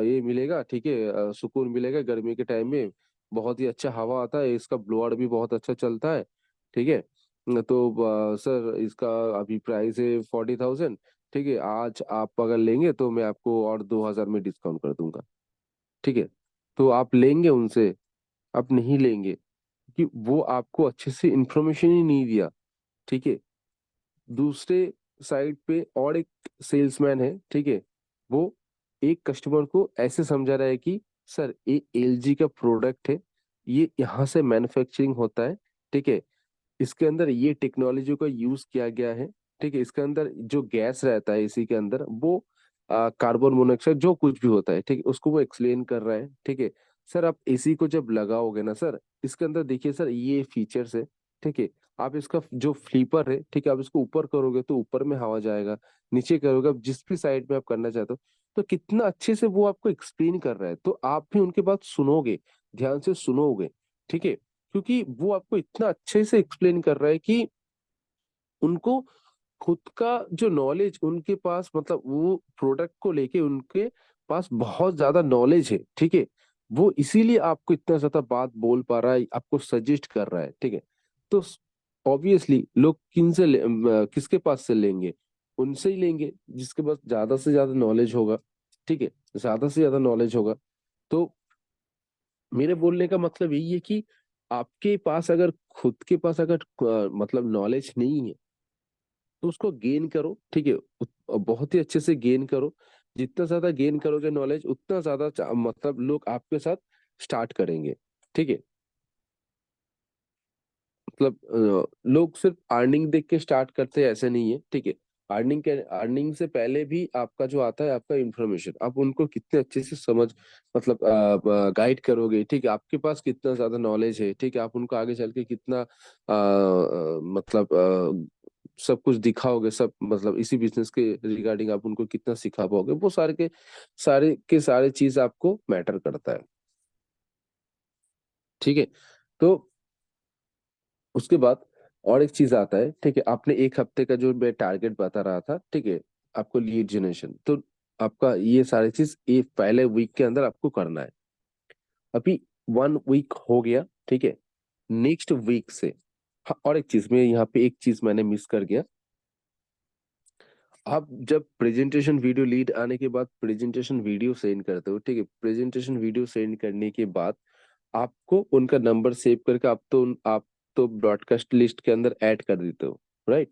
ये मिलेगा, ठीक है, सुकून मिलेगा गर्मी के टाइम में, बहुत ही अच्छा हवा आता है, इसका ब्लोअर भी बहुत अच्छा चलता है, ठीक है। तो सर इसका अभी प्राइस है 40,000, ठीक है, आज आप अगर लेंगे तो मैं आपको और 2,000 में डिस्काउंट कर दूंगा, ठीक है। तो आप लेंगे उनसे? आप नहीं लेंगे, कि वो आपको अच्छे से इंफॉर्मेशन ही नहीं दिया, ठीक है। दूसरे साइड पे और एक सेल्समैन है, ठीक है, वो एक कस्टमर को ऐसे समझा रहा है कि सर ये एलजी का प्रोडक्ट है, ये यहाँ से मैन्युफैक्चरिंग होता है, ठीक है, इसके अंदर ये टेक्नोलॉजी का यूज किया गया है, ठीक है, इसके अंदर जो गैस रहता है इसी के अंदर, वो कार्बन मोनोऑक्साइड जो कुछ भी होता है, ठीक है, उसको वो एक्सप्लेन कर रहा है, ठीक है। सर आप एसी को जब लगाओगे ना सर, इसके अंदर देखिए सर ये फीचर्स है, ठीक है। आप इसका जो फ्लीपर है, ठीक है, आप इसको ऊपर करोगे तो ऊपर में हवा जाएगा, नीचे करोगे आप जिस भी साइड में आप करना चाहते हो। तो कितना अच्छे से वो आपको एक्सप्लेन कर रहा है, तो आप भी उनके बात सुनोगे, ध्यान से सुनोगे, ठीक है। क्योंकि वो आपको इतना अच्छे से एक्सप्लेन कर रहा है कि उनको खुद का जो नॉलेज उनके पास, मतलब वो प्रोडक्ट को लेके उनके पास बहुत ज्यादा नॉलेज है, ठीक है। वो इसीलिए आपको इतना ज्यादा बात बोल पा रहा है, आपको सजेस्ट कर रहा है, ठीक है। तो ऑब्वियसली लोग किसके पास से लेंगे? उनसे ही लेंगे जिसके पास ज्यादा से ज्यादा नॉलेज होगा, ठीक है, ज्यादा से ज्यादा नॉलेज होगा। तो मेरे बोलने का मतलब यही है कि आपके पास अगर खुद के पास अगर मतलब नॉलेज नहीं है, तो उसको गेन करो, ठीक है, बहुत ही अच्छे से गेन करो। जितना ज्यादा गेन करोगे नॉलेज, उतना ज्यादा मतलब लोग आपके साथ स्टार्ट करेंगे, ठीक है। मतलब लोग सिर्फ अर्निंग देख के स्टार्ट करते हैं ऐसे नहीं है, ठीक है। अर्निंग से पहले भी आपका जो आता है आपका इंफॉर्मेशन, आप उनको कितने अच्छे से समझ मतलब गाइड करोगे, ठीक है, आपके पास कितना ज्यादा नॉलेज है, ठीक है, आप उनको आगे चल के कितना मतलब सब कुछ दिखाओगे, सब मतलब इसी बिजनेस के रिगार्डिंग आप उनको कितना सिखा पाओगे, वो सारे चीज आपको मैटर करता है। ठीक है। तो उसके बाद और एक चीज आता है, ठीक है, आपने एक हफ्ते का जो मैं टारगेट बता रहा था, ठीक है, आपको लीड जनरेशन, तो आपका ये सारी चीज ये पहले वीक के अंदर आपको करना है। अभी 1 वीक हो गया, ठीक है, नेक्स्ट वीक से, हाँ, और एक चीज में यहाँ पे एक चीज मैंने मिस कर गया। आप जब प्रेजेंटेशन वीडियो लीड आने के बाद प्रेजेंटेशन वीडियो सेंड करते हो, ठीक है, प्रेजेंटेशन वीडियो सेंड करने के बाद आपको उनका नंबर सेव करके आप तो ब्रॉडकास्ट लिस्ट के अंदर ऐड कर देते हो, राइट।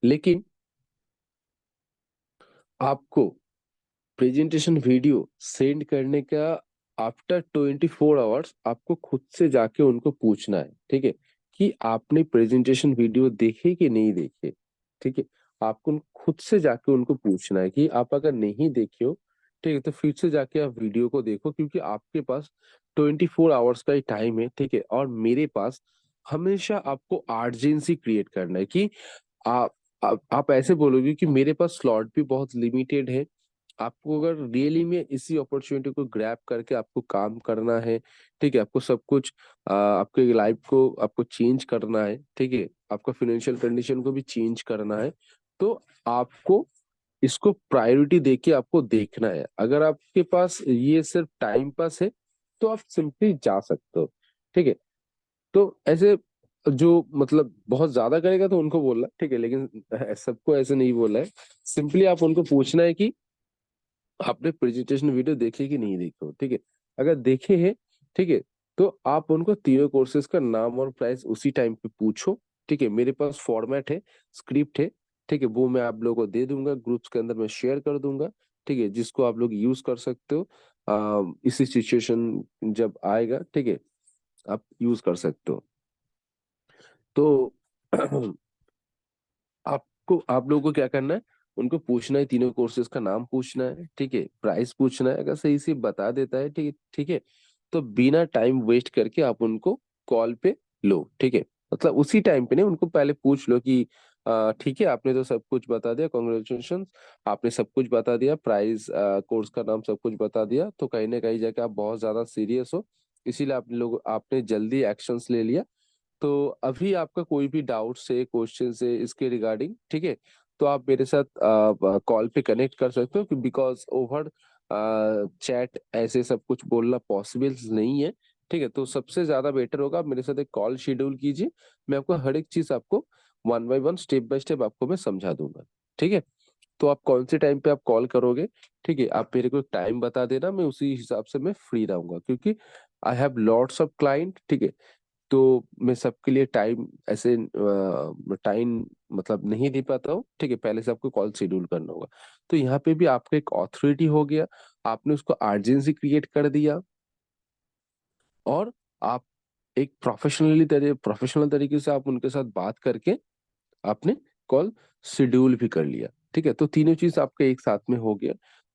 लेकिन आपको प्रेजेंटेशन वीडियो सेंड करने का आफ्टर 24 आवर्स आपको खुद से जाके उनको पूछना है, ठीक है, कि आपने प्रेजेंटेशन वीडियो देखे कि नहीं देखे। ठीक है, आपको खुद से जाके उनको पूछना है कि आप अगर नहीं देखे हो, ठीक है, तो फिर से जाके आप वीडियो को देखो, क्योंकि आपके पास 24 आवर्स का ही टाइम है, ठीक है, और मेरे पास हमेशा आपको अर्जेंसी क्रिएट करना है कि आप आप ऐसे बोलोगे कि मेरे पास स्लॉट भी बहुत लिमिटेड है। आपको अगर रियली में इसी अपॉर्चुनिटी को ग्रैब करके आपको काम करना है, ठीक है, आपको सब कुछ आपके लाइफ को आपको चेंज करना है, ठीक है, आपका फाइनेंशियल कंडीशन को भी चेंज करना है, तो आपको इसको प्रायोरिटी देके आपको देखना है। अगर आपके पास ये सिर्फ टाइम पास है तो आप सिंपली जा सकते हो, ठीक है। तो ऐसे जो मतलब बहुत ज्यादा करेगा तो उनको बोलना, ठीक है, लेकिन सबको ऐसे नहीं बोलना है। सिंपली आप उनको पूछना है कि आपने प्रेजेंटेशन वीडियो देखे कि नहीं देखे हो, ठीक है। अगर देखे हैं, ठीक है, तो आप उनको तीनों कोर्सेज का नाम और प्राइस उसी टाइम पे पूछो, ठीक है। मेरे पास फॉर्मेट है, स्क्रिप्ट है, ठीक है, वो मैं आप लोगों को दे दूंगा, ग्रुप्स के अंदर मैं शेयर कर दूंगा, ठीक है, जिसको आप लोग यूज कर सकते हो। इसी सिचुएशन जब आएगा, ठीक है, आप यूज कर सकते हो। तो आपको आप लोगों को क्या करना है, उनको पूछना है, तीनों कोर्सेज का नाम पूछना है, ठीक है, प्राइस पूछना है। अगर सही से बता देता है, ठीक है, ठीक है, तो बिना टाइम वेस्ट करके आप उनको कॉल पे लो, ठीक है। मतलब उसी टाइम पे नहीं, उनको पहले पूछ लो कि ठीक है, आपने तो सब कुछ बता दिया, कॉन्ग्रेचुलेशन, आपने सब कुछ बता दिया, प्राइस कोर्स का नाम सब कुछ बता दिया, तो कहीं ना कहीं जाके आप बहुत ज्यादा सीरियस हो, इसीलिए आप लोग आपने जल्दी एक्शंस ले लिया। तो अभी आपका कोई भी डाउट्स है, क्वेश्चन है इसके रिगार्डिंग, ठीक है, तो आप मेरे साथ कॉल पे कनेक्ट कर सकते हो, बिकॉज ओवर चैट ऐसे सब कुछ बोलना पॉसिबल नहीं है, ठीक है। तो सबसे ज्यादा बेटर होगा आप मेरे साथ एक कॉल शेड्यूल कीजिए, मैं आपको हर एक चीज आपको 1 बाय 1 स्टेप बाय स्टेप आपको मैं समझा दूंगा, ठीक है। तो आप कौन से टाइम पे आप कॉल करोगे, ठीक है, आप मेरे को टाइम बता देना, मैं उसी हिसाब से मैं फ्री रहूंगा, क्योंकि I have lots of client, ठीक है। तो मैं सबके लिए टाइम ऐसे टाइम मतलब नहीं दे पाता हूँ, ठीक है, पहले से आपको कॉल शेड्यूल करना होगा। तो यहाँ पे भी आपका एक ऑथोरिटी हो गया, आपने उसको अर्जेंसी क्रिएट कर दिया, और आप एक प्रोफेशनल तरीके से आप उनके साथ बात करके आपने कॉल शेड्यूल भी कर लिया, ठीक है। तो तीनों चीज आपका एक साथ में हो गया।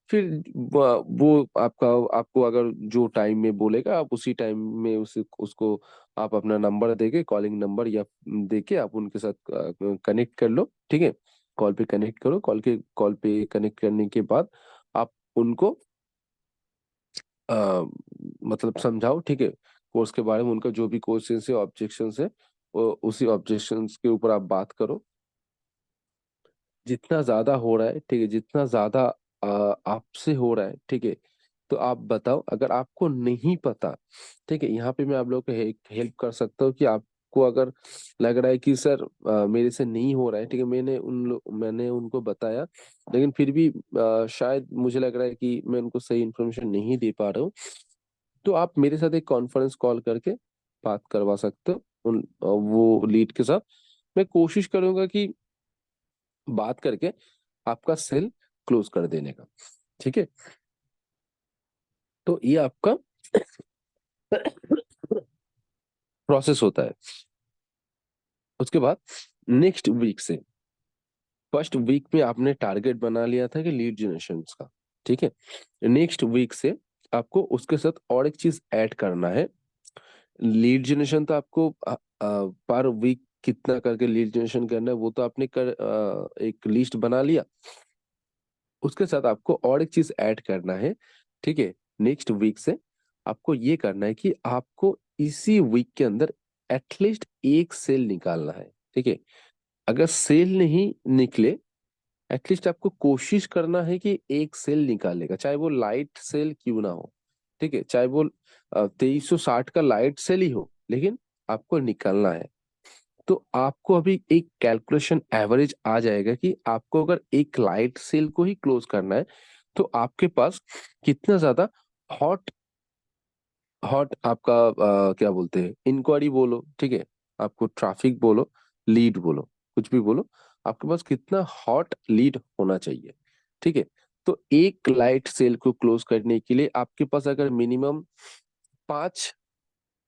फिर वो आपका आपको अगर जो टाइम में बोलेगा आप उसी टाइम में उसे उसको आप अपना नंबर देके, कॉलिंग नंबर या देके आप उनके साथ कनेक्ट कर लो, ठीक है। कॉल पे कनेक्ट करो, कॉल पे कनेक्ट करने के बाद आप उनको आ, मतलब समझाओ, ठीक है, कोर्स के बारे में, उनका जो भी क्वेश्चन है, ऑब्जेक्शन है, उसी ऑब्जेक्शंस के ऊपर आप बात करो। जितना ज्यादा हो रहा है, ठीक है, जितना ज्यादा आपसे हो रहा है, ठीक है, तो आप बताओ। अगर आपको नहीं पता, ठीक है, यहाँ पे मैं आप लोगों को हेल्प कर सकता हूँ कि आपको अगर लग रहा है कि सर मेरे से नहीं हो रहा है, ठीक है, मैंने उनको बताया, लेकिन फिर भी शायद मुझे लग रहा है कि मैं उनको सही इन्फॉर्मेशन नहीं दे पा रहा हूँ, तो आप मेरे साथ एक कॉन्फ्रेंस कॉल करके बात करवा सकते हो वो लीड के साथ। मैं कोशिश करूंगा कि बात करके आपका सेल क्लोज कर देने का, ठीक है। तो ये आपका प्रोसेस होता है। उसके बाद नेक्स्ट वीक से फर्स्ट वीक में आपने टारगेट बना लिया था कि लीड जनरेशन का, ठीक है। नेक्स्ट वीक से आपको उसके साथ और एक चीज ऐड करना है। लीड जनरेशन तो आपको पर वीक कितना करके लीड जनरेशन करना है वो तो आपने एक लिस्ट बना लिया। उसके साथ आपको और एक चीज ऐड करना है, ठीक है। नेक्स्ट वीक से आपको ये करना है कि आपको इसी वीक के अंदर एटलीस्ट एक सेल निकालना है, ठीक है। अगर सेल नहीं निकले, एटलीस्ट आपको कोशिश करना है कि एक सेल निकालेगा, चाहे वो लाइट सेल क्यों ना हो, ठीक है। चाहे वो 2360 का लाइट सेल ही हो, लेकिन आपको निकालना है। तो आपको अभी एक कैलकुलेशन एवरेज आ जाएगा कि आपको अगर एक लाइट सेल को ही क्लोज करना है तो आपके पास कितना ज्यादा हॉट हॉट आपका क्या बोलते हैं, इंक्वायरी बोलो, ठीक है, आपको ट्रैफिक बोलो, लीड बोलो, कुछ भी बोलो, आपके पास कितना हॉट लीड होना चाहिए, ठीक है। तो एक लाइट सेल को क्लोज करने के लिए आपके पास अगर मिनिमम पांच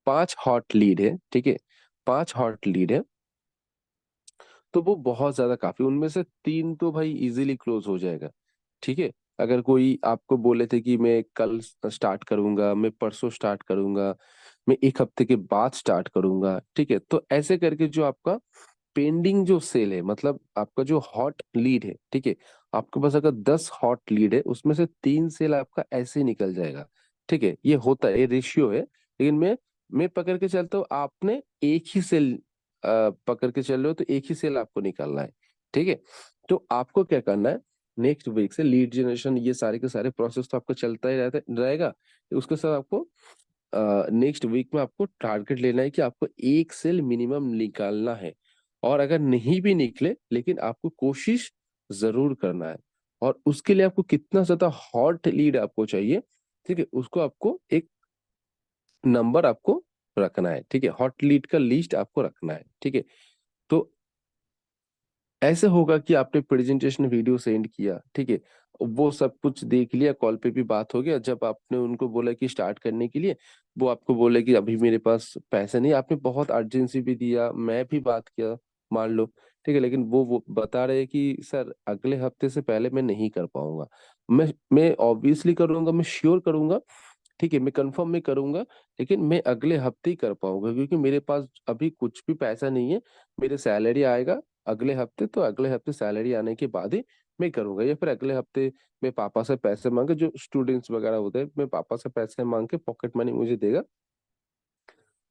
पांच हॉट लीड है, ठीक है, पांच हॉट लीड है, तो वो बहुत ज्यादा काफी, उनमें से तीन तो भाई इजीली क्लोज हो जाएगा, ठीक है। अगर कोई आपको बोले थे कि मैं कल स्टार्ट करूंगा, मैं परसों स्टार्ट करूंगा, मैं एक हफ्ते के बाद स्टार्ट करूंगा, ठीक है, तो ऐसे करके जो आपका पेंडिंग जो सेल है, मतलब आपका जो हॉट लीड है, ठीक है, आपके पास अगर 10 हॉट लीड है उसमें से तीन सेल आपका ऐसे ही निकल जाएगा, ठीक है। ये होता है, ये रेशियो है, लेकिन मैं पकड़ के चलता हूँ, आपने एक ही सेल पकड़ के चल रहे हो तो एक ही सेल आपको निकालना है, ठीक है। तो आपको क्या करना है, नेक्स्ट वीक से लीड जनरेशन ये सारे के सारे प्रोसेस तो आपको चलता ही रहता रहेगा। उसके साथ आपको नेक्स्ट वीक में आपको टारगेट लेना है कि आपको एक सेल मिनिमम निकालना है। और अगर नहीं भी निकले, लेकिन आपको कोशिश जरूर करना है। और उसके लिए आपको कितना ज्यादा हॉट लीड आपको चाहिए, ठीक है, उसको आपको एक नंबर आपको रखना है, ठीक है, हॉट लीड का लिस्ट आपको रखना है, ठीक है। तो ऐसे होगा कि आपने प्रेजेंटेशन वीडियो सेंड किया, ठीक है, वो सब कुछ देख लिया, कॉल पे भी बात हो गया, जब आपने उनको बोला कि स्टार्ट करने के लिए, वो आपको बोले कि अभी मेरे पास पैसे नहीं, आपने बहुत अर्जेंसी भी दिया, मैं भी बात किया, मान लो, ठीक है, लेकिन वो बता रहे हैं कि सर अगले हफ्ते से पहले मैं नहीं कर पाऊंगा। मैं ऑब्वियसली करूंगा, मैं श्योर करूंगा, ठीक है, मैं कंफर्म में करूंगा, लेकिन मैं अगले हफ्ते ही कर पाऊंगा क्योंकि मेरे पास अभी कुछ भी पैसा नहीं है। मेरे सैलरी आएगा अगले हफ्ते, तो अगले हफ्ते सैलरी आने के बाद ही मैं करूंगा, या फिर अगले हफ्ते मैं पापा से पैसे मांगे, जो स्टूडेंट्स वगैरह होते हैं, मैं पापा से पैसे मांग के पॉकेट मनी मुझे देगा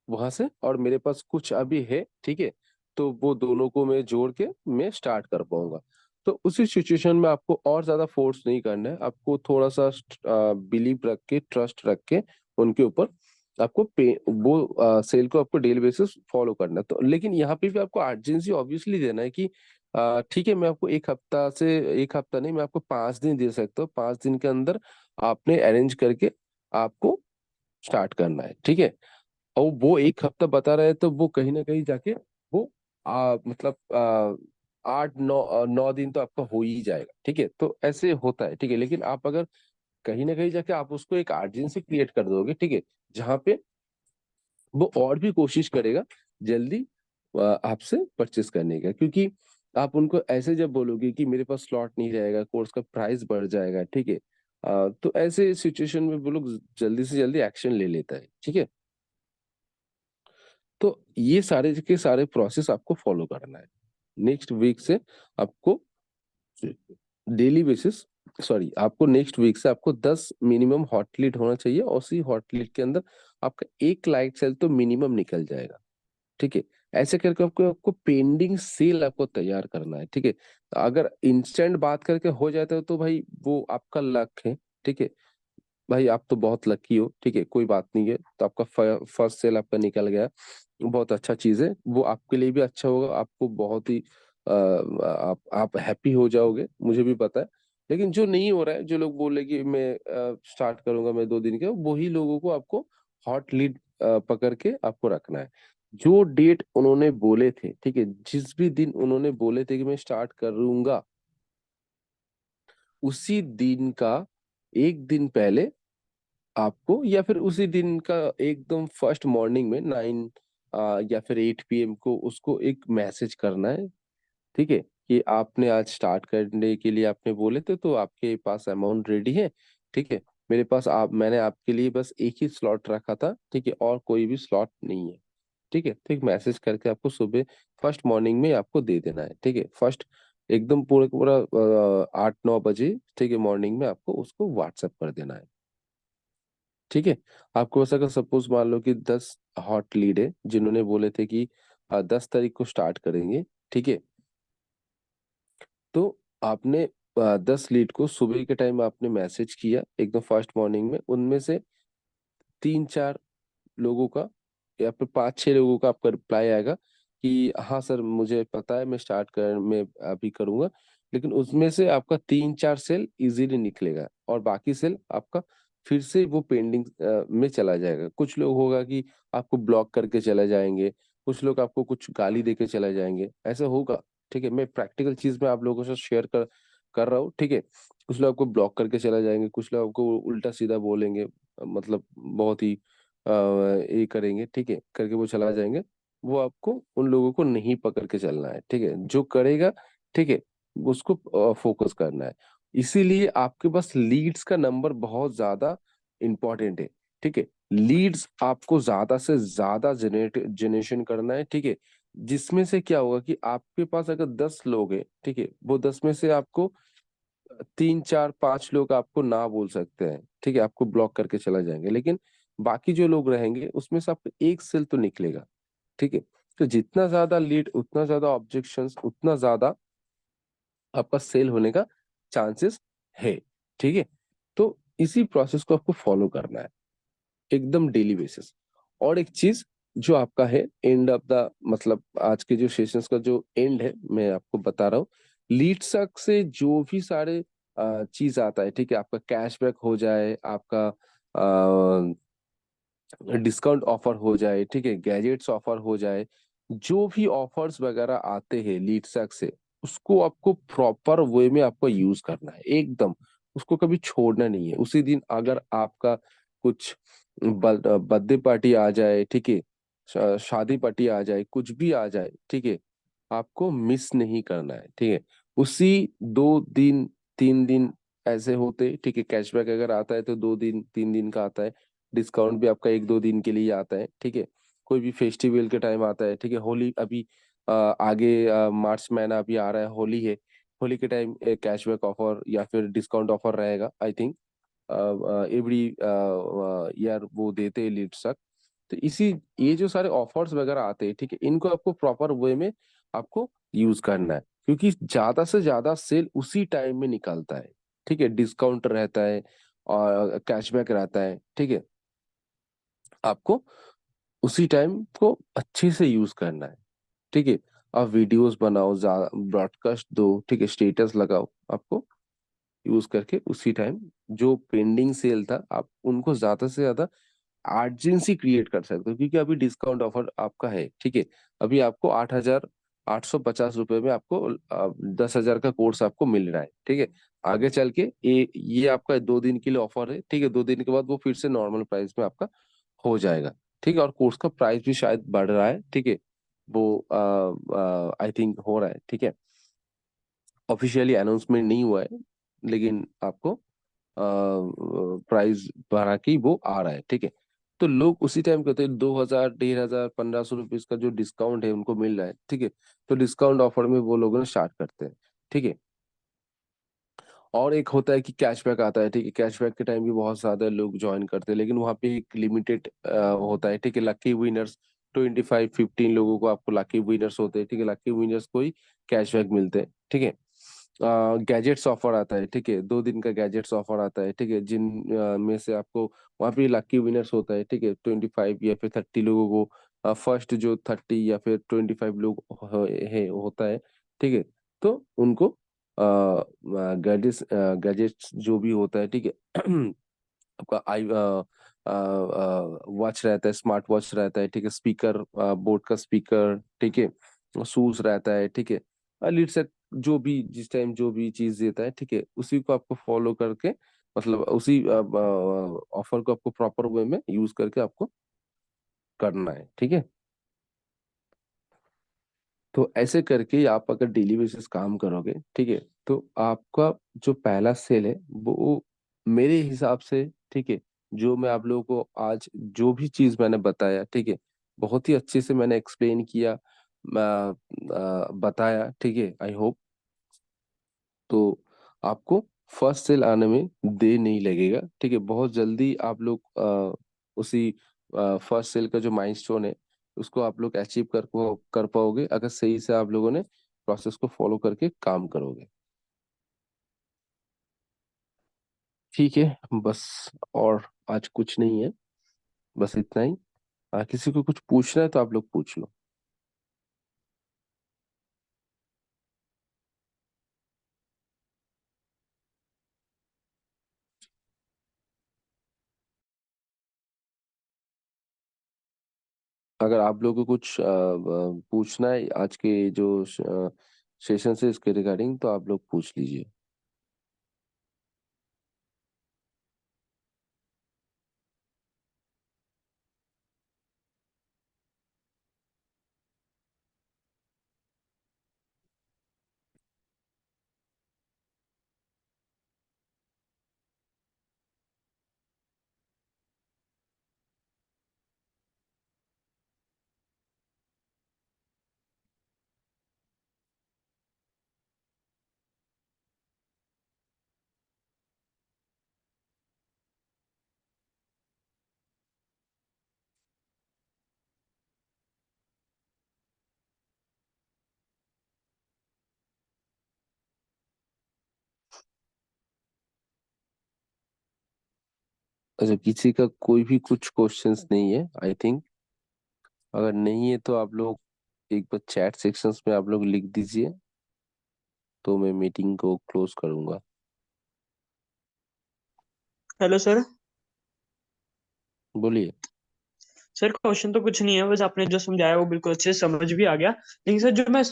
वहां से, और मेरे पास कुछ अभी है, ठीक है, तो वो दोनों को मैं जोड़ के मैं स्टार्ट कर पाऊंगा। तो उसी सिचुएशन में आपको और ज्यादा फोर्स नहीं करना है, आपको थोड़ा सा बिलीव रख के, ट्रस्ट रख के उनके ऊपर आपको पे वो सेल को आपको डेली बेसिस फॉलो करना है। तो लेकिन यहाँ पे भी आपको अर्जेंसी ऑब्वियसली देना है कि ठीक है, मैं आपको एक हफ्ता से, एक हफ्ता नहीं, मैं आपको 5 दिन दे सकता हूँ, 5 दिन के अंदर आपने अरेंज करके आपको स्टार्ट करना है, ठीक है। और वो एक हफ्ता बता रहे हैं तो वो कहीं ना कहीं जाके वो मतलब 8 9 दिन तो आपका हो ही जाएगा, ठीक है। तो ऐसे होता है, ठीक है, लेकिन आप अगर कहीं ना कहीं जाके आप उसको एक अर्जेंसी क्रिएट कर दोगे, ठीक है, जहाँ पे वो और भी कोशिश करेगा जल्दी आपसे परचेस करने का, क्योंकि आप उनको ऐसे जब बोलोगे कि मेरे पास स्लॉट नहीं रहेगा, कोर्स का प्राइस बढ़ जाएगा, ठीक है, तो ऐसे सिचुएशन में वो लोग जल्दी से जल्दी एक्शन ले लेता है, ठीक है। तो ये सारे के सारे प्रोसेस आपको फॉलो करना है। नेक्स्ट वीक से आपको डेली बेसिस, सॉरी, आपको नेक्स्ट वीक से आपको 10 मिनिमम हॉट लीड होना चाहिए, और उसी हॉट लीड के अंदर आपका एक लाइट सेल तो मिनिमम निकल जाएगा, ठीक है। ऐसे करके आपको आपको पेंडिंग सेल आपको तैयार करना है, ठीक है। अगर इंस्टेंट बात करके हो जाता है तो भाई वो आपका लक है, ठीक है, भाई आप तो बहुत लकी हो, ठीक है, कोई बात नहीं है, तो आपका फर्स्ट सेल आपका निकल गया, बहुत अच्छा चीज है, वो आपके लिए भी अच्छा होगा, आपको बहुत ही आप हैप्पी हो जाओगे, मुझे भी पता है। लेकिन जो नहीं हो रहा है, जो लोग बोले कि मैं स्टार्ट करूंगा मैं 2 दिन के, वही लोगों को आपको हॉट लीड पकड़ के आपको रखना है। जो डेट उन्होंने बोले थे, ठीक है, जिस भी दिन उन्होंने बोले थे कि मैं स्टार्ट करूंगा, उसी दिन का एक दिन पहले आपको, या फिर उसी दिन का एकदम फर्स्ट मॉर्निंग में 9 या फिर 8 PM को उसको एक मैसेज करना है, ठीक है। कि आपने आज स्टार्ट करने के लिए आपने बोले थे, तो आपके पास अमाउंट रेडी है, ठीक है। मेरे पास आप मैंने आपके लिए बस एक ही स्लॉट रखा था, ठीक है, और कोई भी स्लॉट नहीं है, ठीक है। तो एक मैसेज करके आपको सुबह फर्स्ट मॉर्निंग में आपको दे देना है, ठीक है। फर्स्ट एकदम पूरा पूरा 8-9 बजे, ठीक है, मॉर्निंग में आपको उसको व्हाट्सएप कर देना है, ठीक है। आपको बस अगर सपोज मान लो कि 10 हॉट लीड है जिन्होंने बोले थे कि 10 तारीख को स्टार्ट करेंगे, ठीक है। तो आपने 10 लीड को सुबह के टाइम आपने मैसेज किया एकदम फर्स्ट मॉर्निंग में, उनमें से 3-4 लोगों का या फिर 5-6 लोगों का आपका रिप्लाई आएगा कि हाँ सर मुझे पता है, मैं अभी करूंगा। लेकिन उसमें से आपका 3-4 सेल इजीली निकलेगा और बाकी सेल आपका फिर से वो पेंडिंग में चला जाएगा। कुछ लोग होगा कि आपको ब्लॉक करके चले जाएंगे, कुछ लोग आपको कुछ गाली देके चले जाएंगे, ऐसा होगा, ठीक है। मैं प्रैक्टिकल चीज में आप लोगों से शेयर कर कर रहा हूँ, ठीक है। कुछ लोग आपको ब्लॉक करके चला जाएंगे, कुछ लोग आपको उल्टा सीधा बोलेंगे, मतलब बहुत ही ये करेंगे, ठीक है, करके वो चला जाएंगे। वो आपको उन लोगों को नहीं पकड़ के चलना है, ठीक है। जो करेगा, ठीक है, उसको फोकस करना है। इसीलिए आपके पास लीड्स का नंबर बहुत ज्यादा इंपॉर्टेंट है, ठीक है। लीड्स आपको ज्यादा से ज्यादा जनरेशन करना है, ठीक है। जिसमें से क्या होगा कि आपके पास अगर 10 लोग हैं, ठीक है, वो 10 में से आपको 3-4-5 लोग आपको ना बोल सकते हैं, ठीक है, आपको ब्लॉक करके चला जाएंगे। लेकिन बाकी जो लोग रहेंगे उसमें से आपको एक सेल तो निकलेगा, ठीक है। तो जितना ज्यादा लीड, उतना ज्यादा ऑब्जेक्शंस, उतना ज्यादा आपका सेल होने का चांसेस है, ठीक है। तो इसी प्रोसेस को आपको फॉलो करना है एकदम डेली बेसिस। और एक चीज जो आपका है एंड ऑफ द, मतलब आज के जो सेशंस का जो एंड है, मैं आपको बता रहा हूँ। लीड तक से जो भी सारे चीज आता है, ठीक है, आपका कैशबैक हो जाए, आपका डिस्काउंट ऑफर हो जाए, ठीक है, गैजेट्स ऑफर हो जाए, जो भी ऑफर्स वगैरह आते हैं लीड से, उसको आपको प्रॉपर वे में आपको यूज करना है एकदम। उसको कभी छोड़ना नहीं है। उसी दिन अगर आपका कुछ बर्थडे पार्टी आ जाए, ठीक है, शादी पार्टी आ जाए, कुछ भी आ जाए, ठीक है, आपको मिस नहीं करना है, ठीक है। उसी 2 दिन 3 दिन ऐसे होते, ठीक है। कैशबैक अगर आता है तो 2 दिन 3 दिन का आता है। डिस्काउंट भी आपका 1-2 दिन के लिए आता है, ठीक है। कोई भी फेस्टिवल के टाइम आता है, ठीक है। होली अभी आगे मार्च महीना अभी आ रहा है, होली है। होली के टाइम कैशबैक ऑफर या फिर डिस्काउंट ऑफर रहेगा, आई थिंक एवरी ईयर वो देते हैं लीड तक। तो इसी ये जो सारे ऑफर्स वगैरह आते हैं, ठीक है, इनको आपको प्रॉपर वे में आपको यूज करना है, क्योंकि ज्यादा से ज्यादा सेल उसी टाइम में निकलता है, ठीक है। डिस्काउंट रहता है और कैशबैक रहता है, ठीक है। आपको उसी टाइम को अच्छे से यूज करना है, ठीक है। आप वीडियोस बनाओ, ब्रॉडकास्ट दो, ठीक है, स्टेटस लगाओ, आपको यूज करके उसी टाइम जो पेंडिंग सेल था आप उनको ज्यादा से ज्यादा अर्जेंसी क्रिएट कर सकते हो, क्योंकि अभी डिस्काउंट ऑफर आपका है, ठीक है। अभी आपको 8,850 रुपये में आपको 10,000 का कोर्स आपको मिल रहा है, ठीक है। आगे चल के ये आपका 2 दिन के लिए ऑफर है, ठीक है। 2 दिन के बाद वो फिर से नॉर्मल प्राइस में आपका हो जाएगा, ठीक है। और कोर्स का प्राइस भी शायद बढ़ रहा है, ठीक है। वो आई थिंक हो रहा है, ठीक है। ऑफिशियली अनाउंसमेंट नहीं हुआ है, लेकिन आपको प्राइस बढ़ा के वो आ रहा है, ठीक है। तो लोग उसी टाइम कहते हैं 2,000 1,500 1,500 रुपीज का जो डिस्काउंट है उनको मिल रहा है, ठीक है। तो डिस्काउंट ऑफर में वो लोग स्टार्ट करते हैं, ठीक है। और एक होता है कि कैशबैक आता है, ठीक है। कैशबैक के टाइम भी बहुत ज्यादा लोग ज्वाइन करते हैं, लेकिन वहाँ पे एक लिमिटेड होता है, ठीक है। लकी विनर्स 25-15 लोगों को आपको लकी विनर्स होते हैं, ठीक है। लकी विनर्स को ही कैशबैक मिलते हैं, ठीक है। गैजेट्स ऑफर आता है, ठीक है। 2 दिन का गैजेट्स ऑफर आता है, ठीक है। जिन में से आपको वहाँ पे लकी विनर्स होता है, ठीक है। 25 या फिर 30 लोगों को फर्स्ट जो 30 या फिर 25 लोग है होता है, ठीक है। तो उनको गैजेट्स गैजेट्स जो भी होता है, ठीक है। आपका आई वॉच रहता है, स्मार्ट वॉच रहता है, ठीक है। स्पीकर, बोट का स्पीकर, ठीक है। शूज रहता है, ठीक है। लीड सेट जो भी जिस टाइम जो भी चीज देता है, ठीक है, उसी को आपको फॉलो करके, मतलब उसी ऑफर को आपको प्रॉपर वे में यूज करके आपको करना है, ठीक है। तो ऐसे करके आप अगर डेली बेसिस काम करोगे, ठीक है, तो आपका जो पहला सेल है वो मेरे हिसाब से, ठीक है, जो मैं आप लोगों को आज जो भी चीज मैंने बताया, ठीक है, बहुत ही अच्छे से मैंने एक्सप्लेन किया, बताया, ठीक है, आई होप। तो आपको फर्स्ट सेल आने में देर नहीं लगेगा, ठीक है, बहुत जल्दी आप लोग उसी फर्स्ट सेल का जो माइलस्टोन है उसको आप लोग अचीव कर पाओगे, अगर सही से आप लोगों ने प्रोसेस को फॉलो करके काम करोगे। ठीक है, बस, और आज कुछ नहीं है, बस इतना ही। किसी को कुछ पूछना है तो आप लोग पूछ लो। अगर आप लोगों को कुछ पूछना है आज के जो सेशन से इसके रिगार्डिंग, तो आप लोग पूछ लीजिए। अच्छा, किसी का कोई भी कुछ क्वेश्चंस नहीं है आई थिंक। अगर नहीं है तो आप लोग एक बार चैट सेक्शंस में आप लोग लिख दीजिए, तो मैं मीटिंग को क्लोज करूंगा। Hello sir. बोलिए। सर क्वेश्चन तो कुछ नहीं है, बस आपने जो समझाया वो बिल्कुल अच्छे से समझ भी आ गया। लेकिन सर जो मैं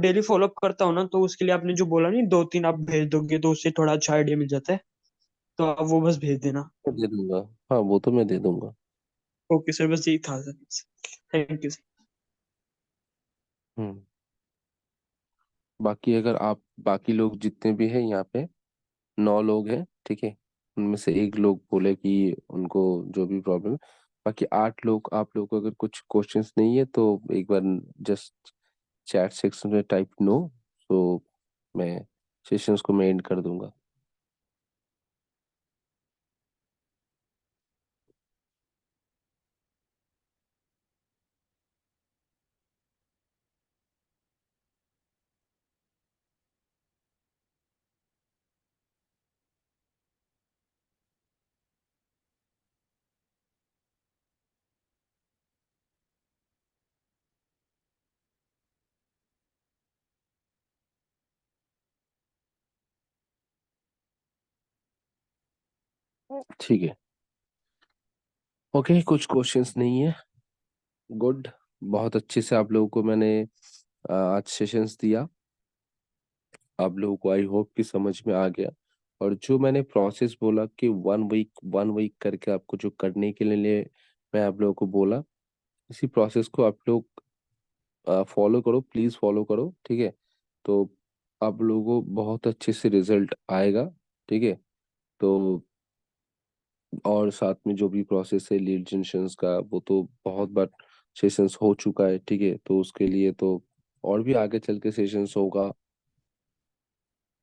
डेली फॉलो अप करता हूँ ना, तो उसके लिए आपने जो बोला नहीं, दो तीन आप भेज दोगे तो उससे थोड़ा अच्छा आइडिया मिल जाता है। तो आप वो बस भेज देना। मैं दे दूंगा। हाँ, वो तो मैं दे दूंगा। ओके सर, बस यही था sir. Thank you sir. Hmm. बाकी अगर आप, बाकी लोग जितने भी हैं यहाँ पे 9 लोग हैं, ठीक है, उनमें से एक लोग बोले कि उनको जो भी प्रॉब्लम है, बाकी 8 लोग, आप लोग को अगर कुछ क्वेश्चंस नहीं है तो एक बार जस्ट चैट सेक्शन में टाइप नो, तो मैं सेशंस को मैं एंड कर दूंगा। ठीक है, ओके, कुछ क्वेश्चंस नहीं है। गुड, बहुत अच्छे से आप लोगों को मैंने आज सेशंस दिया, आप लोगों को आई होप कि समझ में आ गया। और जो मैंने प्रोसेस बोला कि 1 वीक करके आपको जो करने के लिए मैं आप लोगों को बोला, इसी प्रोसेस को आप लोग फॉलो करो, प्लीज फॉलो करो, ठीक है। तो आप लोगों को बहुत अच्छे से रिजल्ट आएगा, ठीक है। तो और साथ में जो भी प्रोसेस है लीड जनरेशन का, वो तो बहुत बार सेशंस हो चुका है, ठीक है, तो उसके लिए तो और भी आगे चल के सेशंस होगा,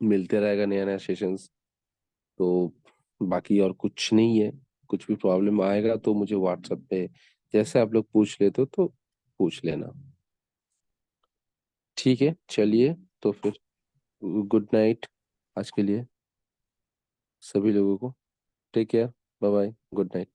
मिलते रहेगा नया नया सेशंस। तो बाकी और कुछ नहीं है। कुछ भी प्रॉब्लम आएगा तो मुझे व्हाट्सएप पे जैसे आप लोग पूछ लेते हो तो पूछ लेना। ठीक है, चलिए, तो फिर गुड नाइट आज के लिए सभी लोगों को। Take care, bye bye, good night.